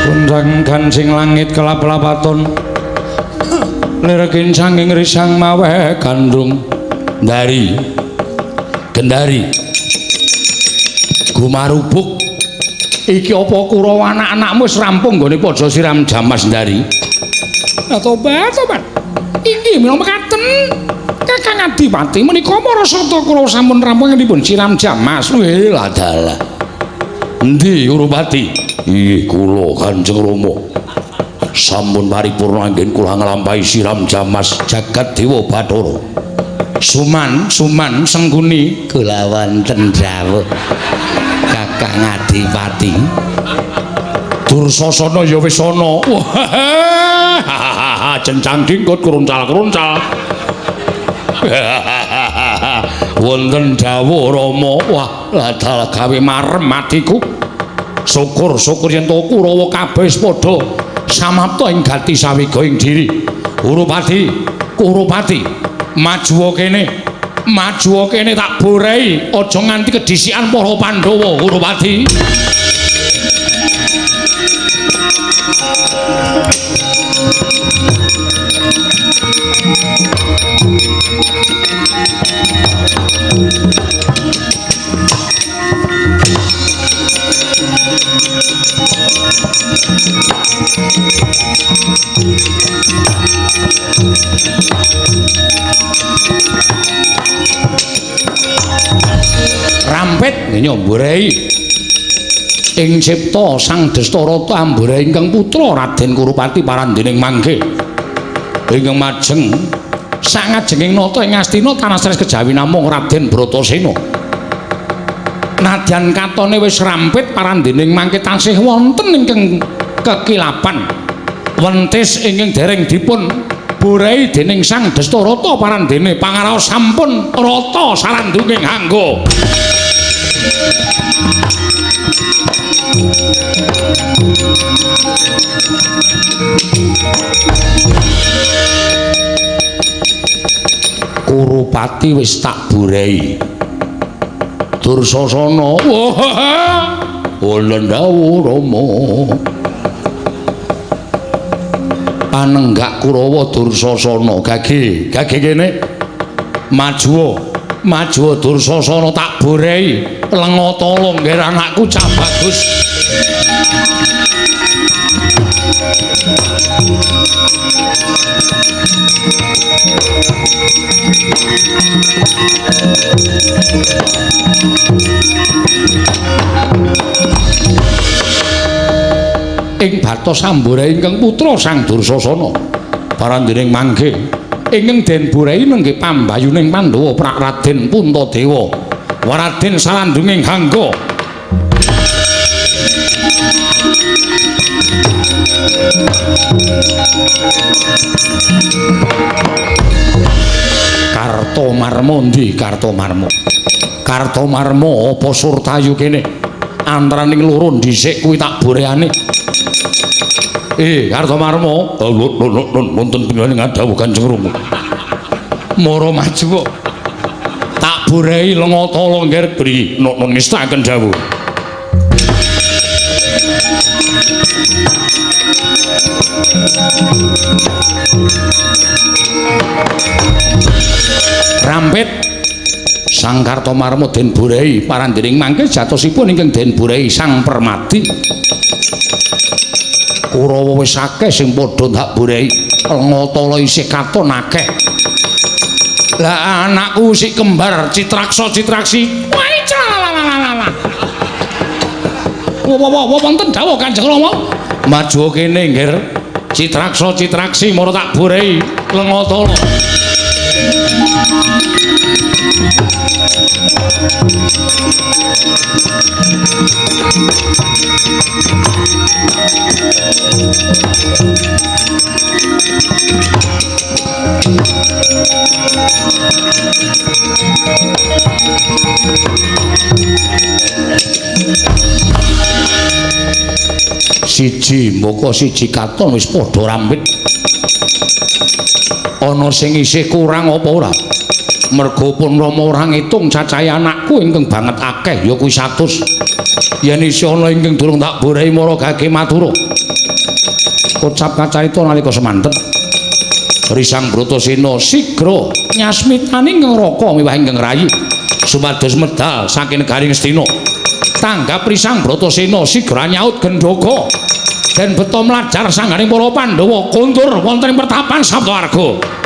Speaker 2: Kunjang gancing langit kelap-lapaton lirekin sanging risang mawe gandrung dari gendari gumarubuk iki apa Kurawa anak-anakmu wis rampung nggone padha siram Jamas ndari tobat iki mila mekaten Kakang Adipati menika para sata Kurawa sampun rampung dipun siram Jamas lha dalah endi Kurupati Ih kula Kanjeng Rama sampun paripurna anggen kula nglampahi siram Jamas jagat Dewa Bathara Suman Sengkuni kula wonten dawuh Kakang Adipati Dursasana ya wis ana cencang dingkut kruncal-kruncal wonten dawuh Rama wah ladal gawe marem atiku syukur yen to Kurawa kabeh padha samapta ing gati sawiga ing diri Kurupati maju kene tak borehi aja nganti kedisikan para Pandhawa Kurupati Rampit nyomburai ing cipta Sang Dastarata amburai ingkang putra Raden Kurupati parandening mangke ingkang majeng sangajenging nata ing Astina tanastres kejawi namung Raden Bratasena. Nadyan katone wis rampit parandening mangke tansih wonten ingkang kekilapan wentis ingkang dereng dipun burai dening Sang Dastarata parandene pangaraos sampun rata sarandunging angga. Kurupati wis tak burai. Dursasana Wulandhawa Rama panenggak Kurawa Dursasana gage kene maju Dursasana tak burai lenga tolong ngger anakku cah bagus. Ing batos sambura ingkang putra Sang Dursasana parandening mangke ingkang den burai nenggih pambayuning Pandhawa Prak Raden Puntadewa Raden sarandunging hangga. Kartomarma ndi Kartomarma? Kartomarma apa Surtayu kene? Antaraning loro dhisik kuwi tak boreane. Kartomarma, wonten pinganing dawuh Kanjeng Rama. Mara maju tak borehi lenga tala ngger bri ngestaken dawuh. Rampit Sang Kartomarma den burai parandening mangke jatosipun ingkang den burai Sang Permati. Kurawa wis akeh sing padha tak burai, lenga tala isih katon akeh. Lah anakku si kembar Citraksa Citraksi. Wonten dawuh Kanjeng Rama. Maju kene nggir. Citraksa Citraksi mara tak burai lenga tala. Siji moko siji katon wis padha rampit. Ana sing isih kurang apa ora? Mergo pun Rama ora ngitung cacahe anakku ingkang banget akeh ya kuwi 100. Yen isih ana ingkang durung tak borahi mara gage matura. Kocap kacarita nalika semanten. Risang Bratasena sigra nyasmitani ngraka miwah ingkang rayi supados medal saking negaring Astina. Tanggap Risang Bratasena sigra nyaut gendhoga den beta mlajar sangganing para Pandhawa kondur wonten ing pertapan Saptawarga.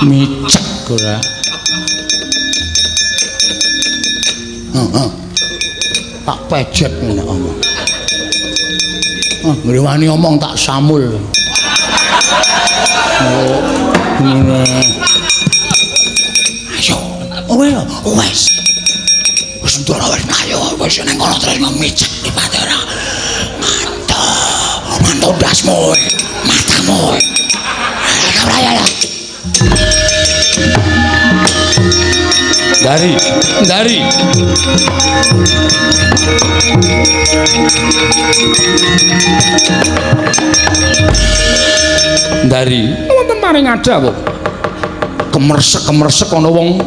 Speaker 2: Micek ora. Tak pejet nek omong. Ngrewani omong tak samul. Ngene. Ayo, wes. Wis ndoro wis ayo wis ning kono terus micek di Pandora. Mantu dasmu. Mata
Speaker 3: Kamu. Kamu ya.
Speaker 1: Dari. Dari.
Speaker 2: Wonten maring ada kok. Kemersek ana wong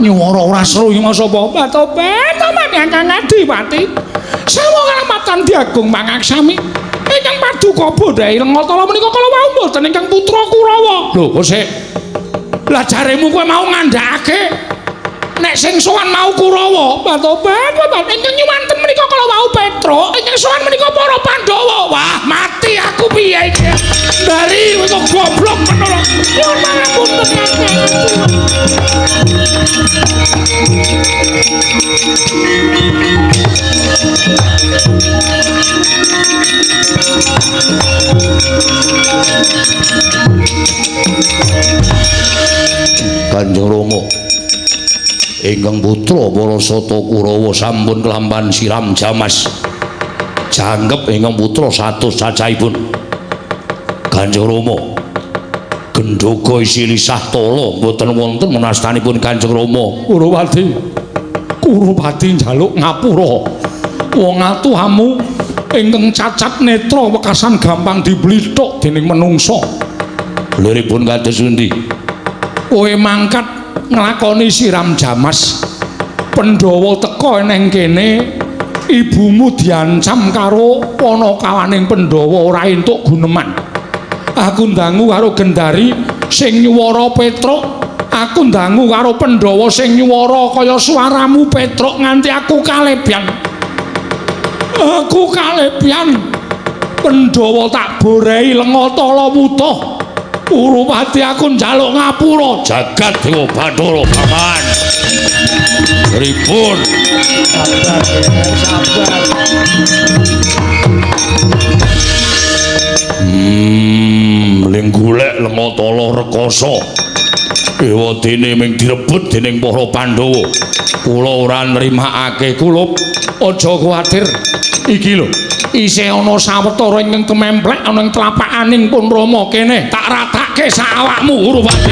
Speaker 2: nyuwara ora seru iki sapa? Batopen maning Kang Adipati. Sawa kalamatan Diagung Mangaksami. Ingkang paduka Bodhahi Lengatala menika kala wau mboten ingkang putra Kurawa.
Speaker 1: Lho, kok sik.
Speaker 2: Lah jaremu kowe mau ngandhakake nek sing sowan mau Kurawa, Batopen, ingkang nyuwanten menika kala wau Petra, ingkang sowan menika para Pandhawa. Wah, mati aku piye iki? Dari kok goblok menawa. Nyuwun pangapunten
Speaker 1: Kanjeng Rama ingkang putra Parasata Kurawa sampun kelampan siram jamas janggep ingkang putra satus cacahipun Kanjeng Rama gendhoga isi lisah tala mboten wonten menastanipun Kanjeng Rama.
Speaker 2: Kurupati njaluk ngapura wong atuhamu ingkang cacat netra wekasan gampang diblithuk dening menungsa.
Speaker 1: Liripun kados pundi?
Speaker 2: Kowe mangkat nglakoni siram jamas Pandhawa teka neng kene ibumu diancam karo panakawaning Pandhawa ora entuk guneman. Aku ndangu karo Gendari sing nyuwara Petruk, aku ndangu karo Pandhawa sing nyuwara kaya suaramu Petruk nganti aku kalebyan. Pandhawa tak borehi Lengatala wutuh. Urupati aku njaluk ngapura.
Speaker 1: Jagat Dewa Bathara Paman. Ripun.
Speaker 2: Sabar.
Speaker 1: Ling golek Lengatala rekoso. Dewa dene ming direbut dening para Pandhawa. Kula ora nrimakake kula.
Speaker 2: Aja kuwatir. Iki lho. Isih ana sawetara ingkang kememplek ana ing tlapakaning pun Rama kene tak ratake sak awakmu Urupati.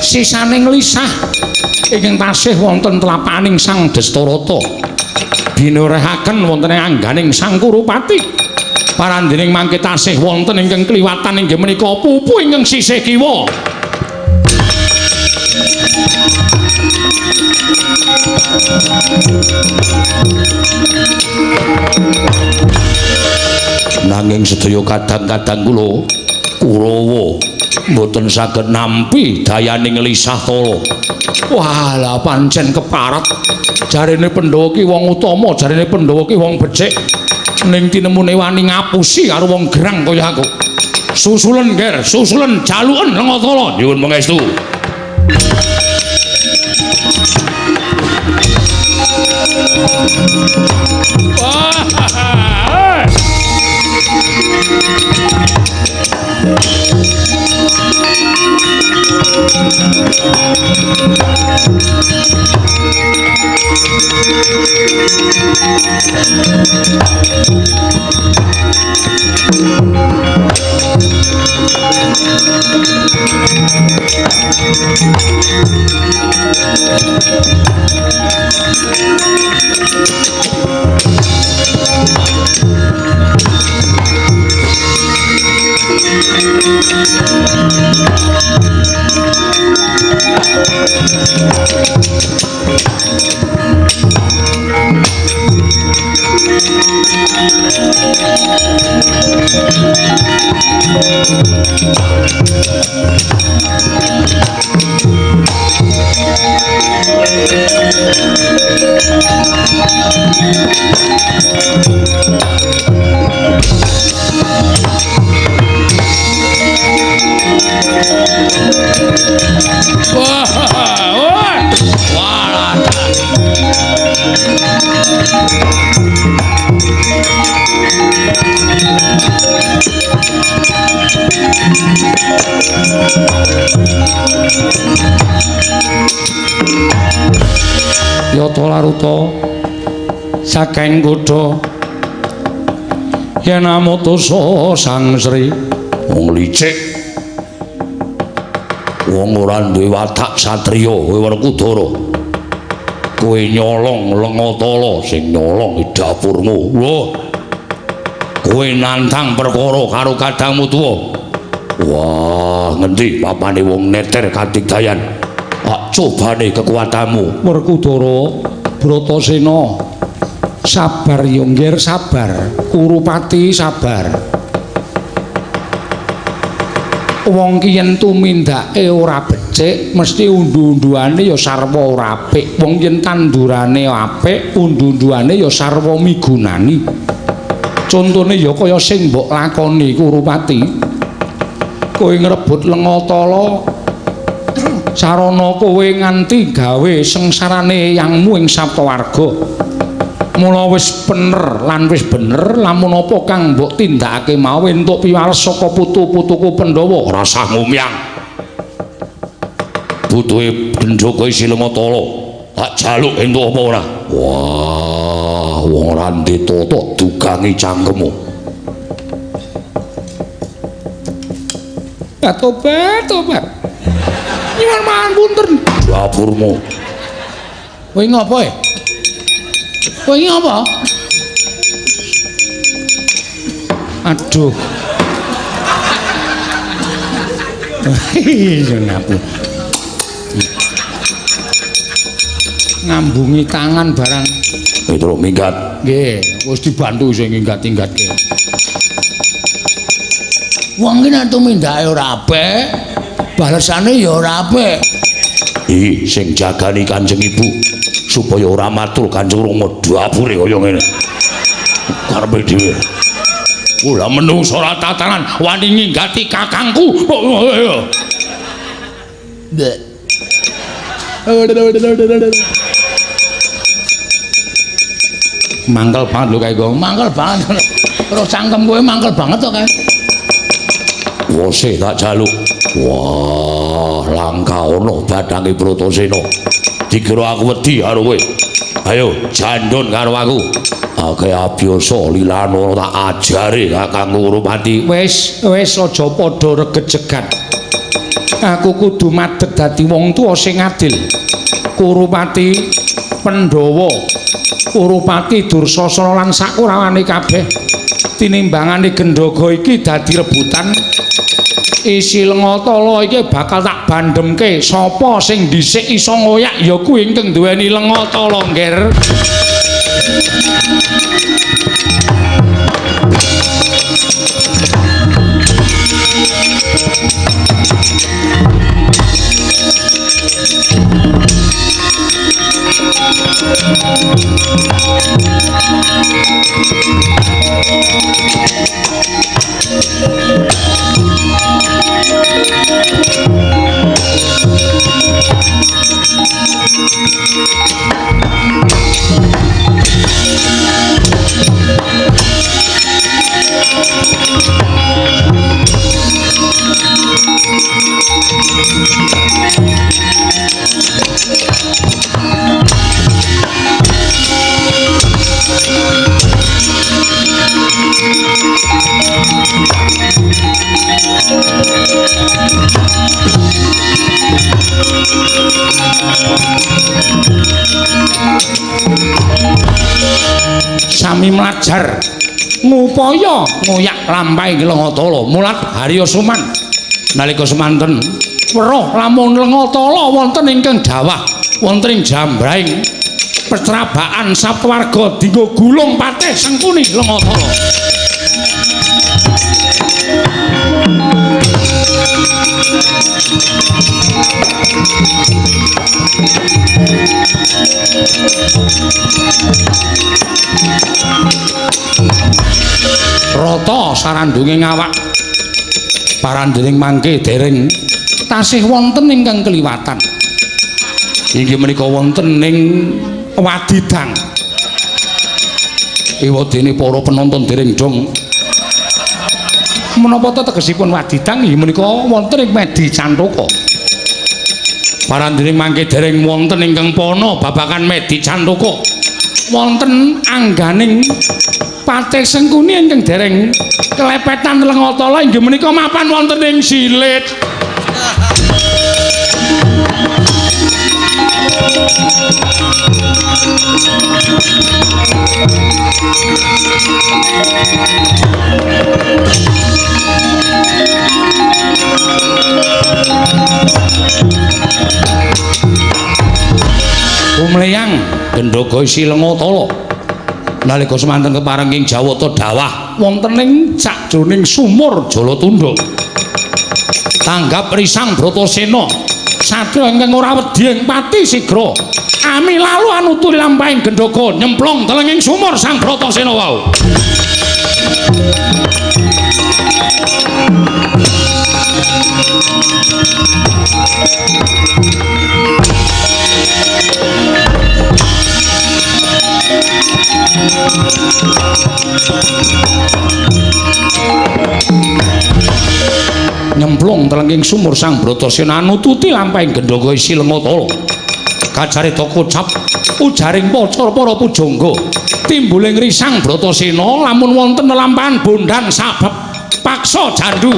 Speaker 2: Sisaning lisah ingkang tasih wonten tlapakaning Sang Destarata binurehaken wonten ing angganing Sang Kurupati. Parandening mangke tasih wonten ingkang kliwatan inggih menika pupu ingkang sisih kiwa.
Speaker 1: Nanging sedaya kadang-kadang kula Kurawa mboten saged nampi dayaning lisah tala.
Speaker 2: Walah pancen keparat. Jarene Pandhawa ki wong utama, jarene Pandhawa ki wong becik. Ning tinemune wani ngapusi karo wong gerang kaya aku. Susulen ger, susulen jaluken Lengatala.
Speaker 1: Nyuwun pangestu.
Speaker 2: yata laruta saking kutha yen amutusa sang Sri
Speaker 1: wong licik wong ora duwe watak satriya kowe Werkudara kowe nyolong Lengatala sing nyolong dapurmu lho kowe nantang perkara karo kadangmu tuwa wah ngendi papane wong neter kadigdayan cobane kekuatanmu
Speaker 2: Werkudara Bratasena sabar ya nggih sabar Kurupati sabar wong ki yen tumindake ora becik mesti undu-unduane ya sarwa ora apik wong yen tandurane apik undu-unduane ya sarwa migunani contone ya kaya sing mbok lakoni Kurupati kowe ngrebut Lengatala sarana kowe nganti gawe sengsarane yangmu ing Saptawarga mula wis bener lan wis bener lamun apa kang mbok tindakake mau entuk piwales saka putu-putuku Pandhawa
Speaker 1: rasa ngumyang butuhe Gendhoga isi Lengatala tak jaluk entuk apa ora wah wong ora ndetata dugangi cangkemmu
Speaker 2: tobat nyuwun mangunten
Speaker 1: dapurmu
Speaker 2: kowe ngopo e kowe ngopo aduh ngapu ngambungi tangan barang
Speaker 1: itu minggat
Speaker 2: nggih wis dibantu sing minggat-minggatke wong ki nek tumindake ora apik balesane ya ora apik
Speaker 1: iki sing jagani Kanjeng Ibu supaya ora matur Kanjeng Rama dapure kaya ngene karepe dhewe ora menungso ora tatanan wani nginggati kakangku
Speaker 2: mangkel banget lho kae kok mangkel banget terus cangkem kowe mangkel banget to kae
Speaker 1: wose tak jaluk wah langka ono badange Bratasena dikira aku wedi karo kowe ayo jandon karo aku kaya biasa lilano tak ajare kakangku Kurupati
Speaker 2: wis aja padha reget jegat aku kudu madeg dadi wong tuwa sing adil Kurupati Pandhawa Kurupati Dursasana lan sakurawane kabeh tinimbangane Gendhoga iki dadi rebutan isi Lengatala iki bakal tak bandhemke sapa sing dhisik iso ngoyak ya kuwi ingkang duweni Lengatala ngger sami mlajar ngupaya ngoyak lampahe Lengatala mulat Harya Suman nalika semanten weruh lamun Lengatala wonten ingkang dawah wonten ing jambraing petrabaan Saptawarga dinggo gulung patih sengkuni Lengatala rata sarandunge ngawak parandening mangke dereng tasih wonten ingkang kliwatan inggih menika wonten ing Wadidang ewadene para penonton dereng dong menapa tegesipun Wadidang inggih menika wonten ing Medi Cantaka Parandening mangke dereng wonten ingkang pono babakan Medi Cantaka. Wonten angganing Patih Sengkuni ingkang dereng kelepetan Lengatala inggih menika mapan wonten ing Silit. Umleyang Gendhaga isi Lengatala nalika semanten keparenging Jawata dawah wonten ing sakjroning sumur Jalatundha tanggap risang Bratasena satya ingkang ora wedi ing pati sigra ami lalu anutur lampahing Gendhaga nyemplung telenging sumur sang Bratasena wau. Nyemplung telenging sumur sang Bratasena nututi lampahing Gendhaga isi Lengatala kacarita kocap ujaring para pujangga timbuling risang Bratasena lamun wonten lelampahan bondan sabab paksa jandu.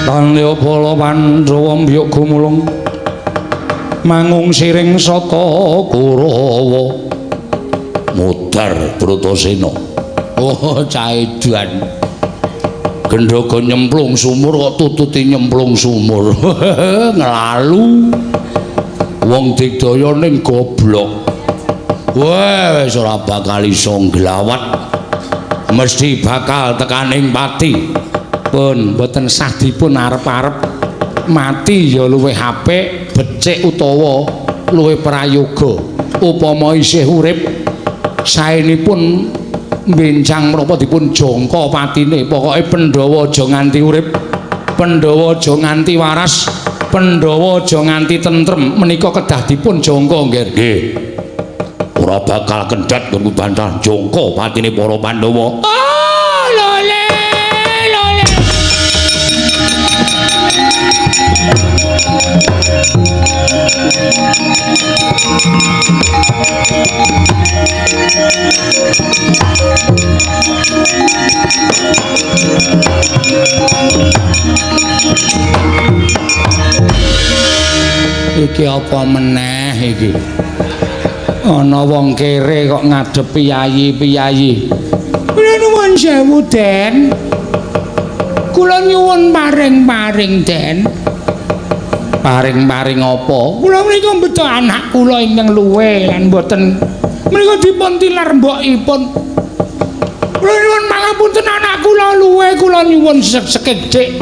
Speaker 2: Tanya bala Pandhawa mbiyuk gumulung mangung siring sata Kurawa mudhar Bratasena. Oh caedan Gendhaga nyemplung sumur kok tututi nyemplung sumur. Nglalu wong digdaya ning goblok. Wah wis ora bakal iso nglawat. Mesti bakal tekaning pati. Pun mboten sah dipun arep-arep mati ya luwih apik becik utawa luwih prayoga upama isih urip saenipun mbencang menapa dipun jangka patine pokoke Pandhawa aja nganti urip Pandhawa aja nganti waras Pandhawa aja nganti tentrem menika kedah dipun jangka nggih ora bakal kendhat nggo bantah jangka patine para Pandhawa. Iki apa meneh iki? Ana wong kere kok ngadep piyayi-piyayi. Kula nuwun sewu, Den. Kula nyuwun paring-paring, Den. Paring-paring apa? Kula menika mbeta anak kula ingkang luwe lan mboten menika dipun tilar mbokipun. Kula nyuwun pangapunten anak kula luwe, kula nyuwun sekedhik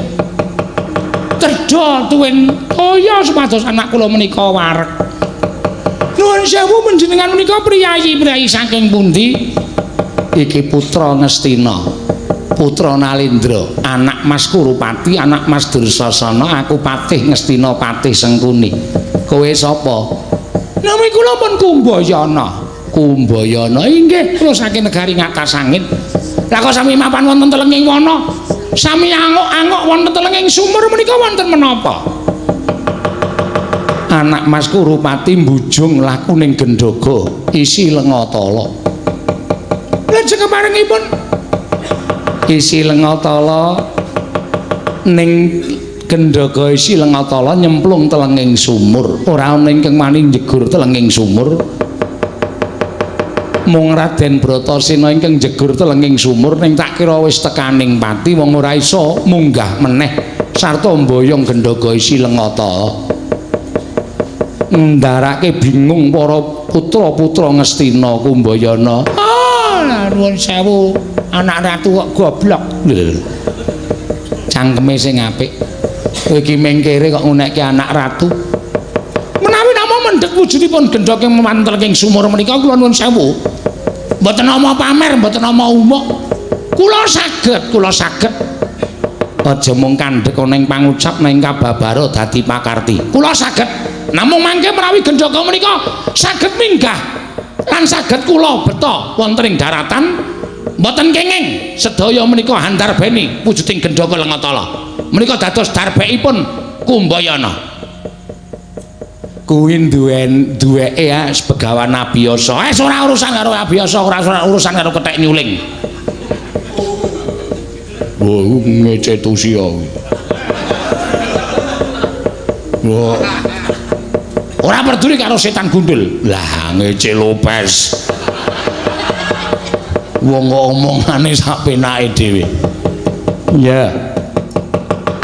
Speaker 2: tedha tuwin toya supados anak kula menika wareg. Nuwun sewu panjenengan menika priyayi-priyayi saking pundi? Iki putra Ngastina, putra Nalindra, anak Mas Kurupati, anak Mas Dursasana, aku Patih Ngastina, Patih Sengkuni. Kowe sapa? Nami kula pun Kumbayana. Kumbayana inggih kula saking negari Ngatasangit. Lah kok sami mapan wonten telenging wana? Sami angok-angok wonten telenging sumur menika wonten menapa? Anak Mas Kurupati mbujung laku ning Gendhaga isi Lengatala. Lajeng keparengipun isi Lengatala ning Gendhaga isi Lengatala nyemplung telenging sumur. Ora ana ingkang mani njegur telenging sumur. Mung Raden Bratasena ingkang jegur telenging sumur ning tak kira wis tekaning pati wong ora iso munggah meneh sarta mboyong Gendhaga isi Lengatala. Ndarake bingung para putra-putra Ngastina Kumbayana. Ah, nuwun sewu, anak ratu kok goblok. Cangkeme sing apik. Kowe iki mengkere kok ngunekke anak ratu. wujudipun gendhok ing mantel ing sumur menika kula nuwun sewu. Mboten nama pamer, mboten nama umuk. Kula saged. Aja mung kandhek ana ing pangucap nang kababaro dadi pakarti. Kula saged. Namung mangke menawi gendhok menika saged minggah lan saged kula beta wonten ing daratan mboten kenging sedaya menika handarbeni wujuding gendhok Lengatala. Menika dados darbekipun Kumbayana. Kuwi duweke ya begawan abiyasa. Ora urusan karo abiyasa, ora urusan karo kethek nyuling.
Speaker 1: Wah, ngecetusi ya. Wah.
Speaker 2: Ora peduli karo setan gundul.
Speaker 1: Lah ngece lopes.
Speaker 2: Wong omongane sak penake dhewe.
Speaker 1: Ya.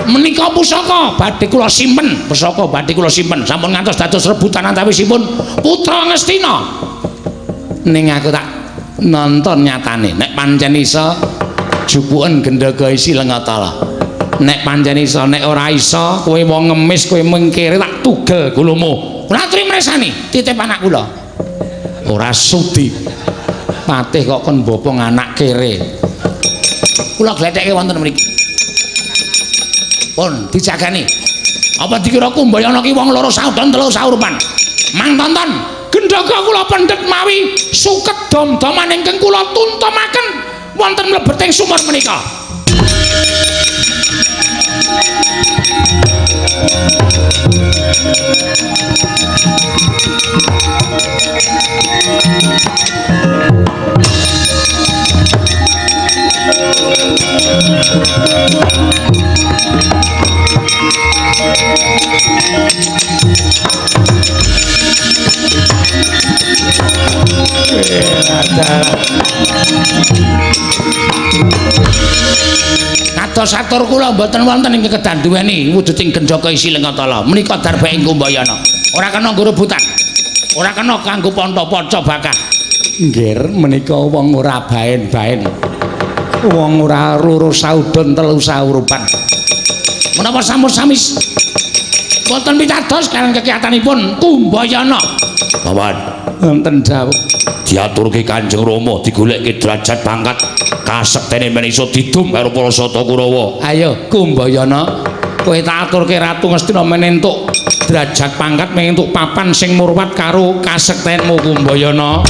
Speaker 2: Menika pusaka badhe kula simpen, pusaka badhe kula simpen sampun ngantos dados rebutan antawisipun putra Ngastina. Ning aku tak nonton nyatane nek pancen iso jupuken gendhaga isi Lengatala. Nek pancen iso, nek ora iso kowe wong ngemis kowe mengkere tak tugel gulumu. Kula aturi mresani titip anak kula. Ora sudi. Patih kok kon bopong anak kere. Kula glethekke wonten mriki. Pun dijagani. Apa dikira Kumbayana ki wong loro saudon telu saurupan. Mang tonton, gendhaga kula pendhet mawi suket dom-doman ingkang kula tuntumaken wonten mlebeting sumur menika. Kados satur kula mboten wonten ing kekedan duweni wujuding gendhaka isi Lengatala. Menika darbeke Kumbayana. Ora kena nggo rebutan. Ora kena kanggo ponto-ponco bakah. Nggih, menika wong ora baen-baen. Wong ora loro saudon telu saurupan. Menapa sampun samis wonten pitados kaliyan kekiyatanipun Kumbayana.
Speaker 1: Paman,
Speaker 2: wonten dawuh
Speaker 1: diaturke Kanjeng Rama digoleki derajat pangkat kasektene men iso didum karo para Sata Kurawa.
Speaker 2: Ayo Kumbayana, kowe tak aturke Ratu Ngastina men entuk derajat pangkat men entuk papan sing murwat karo kasektenmu Kumbayana.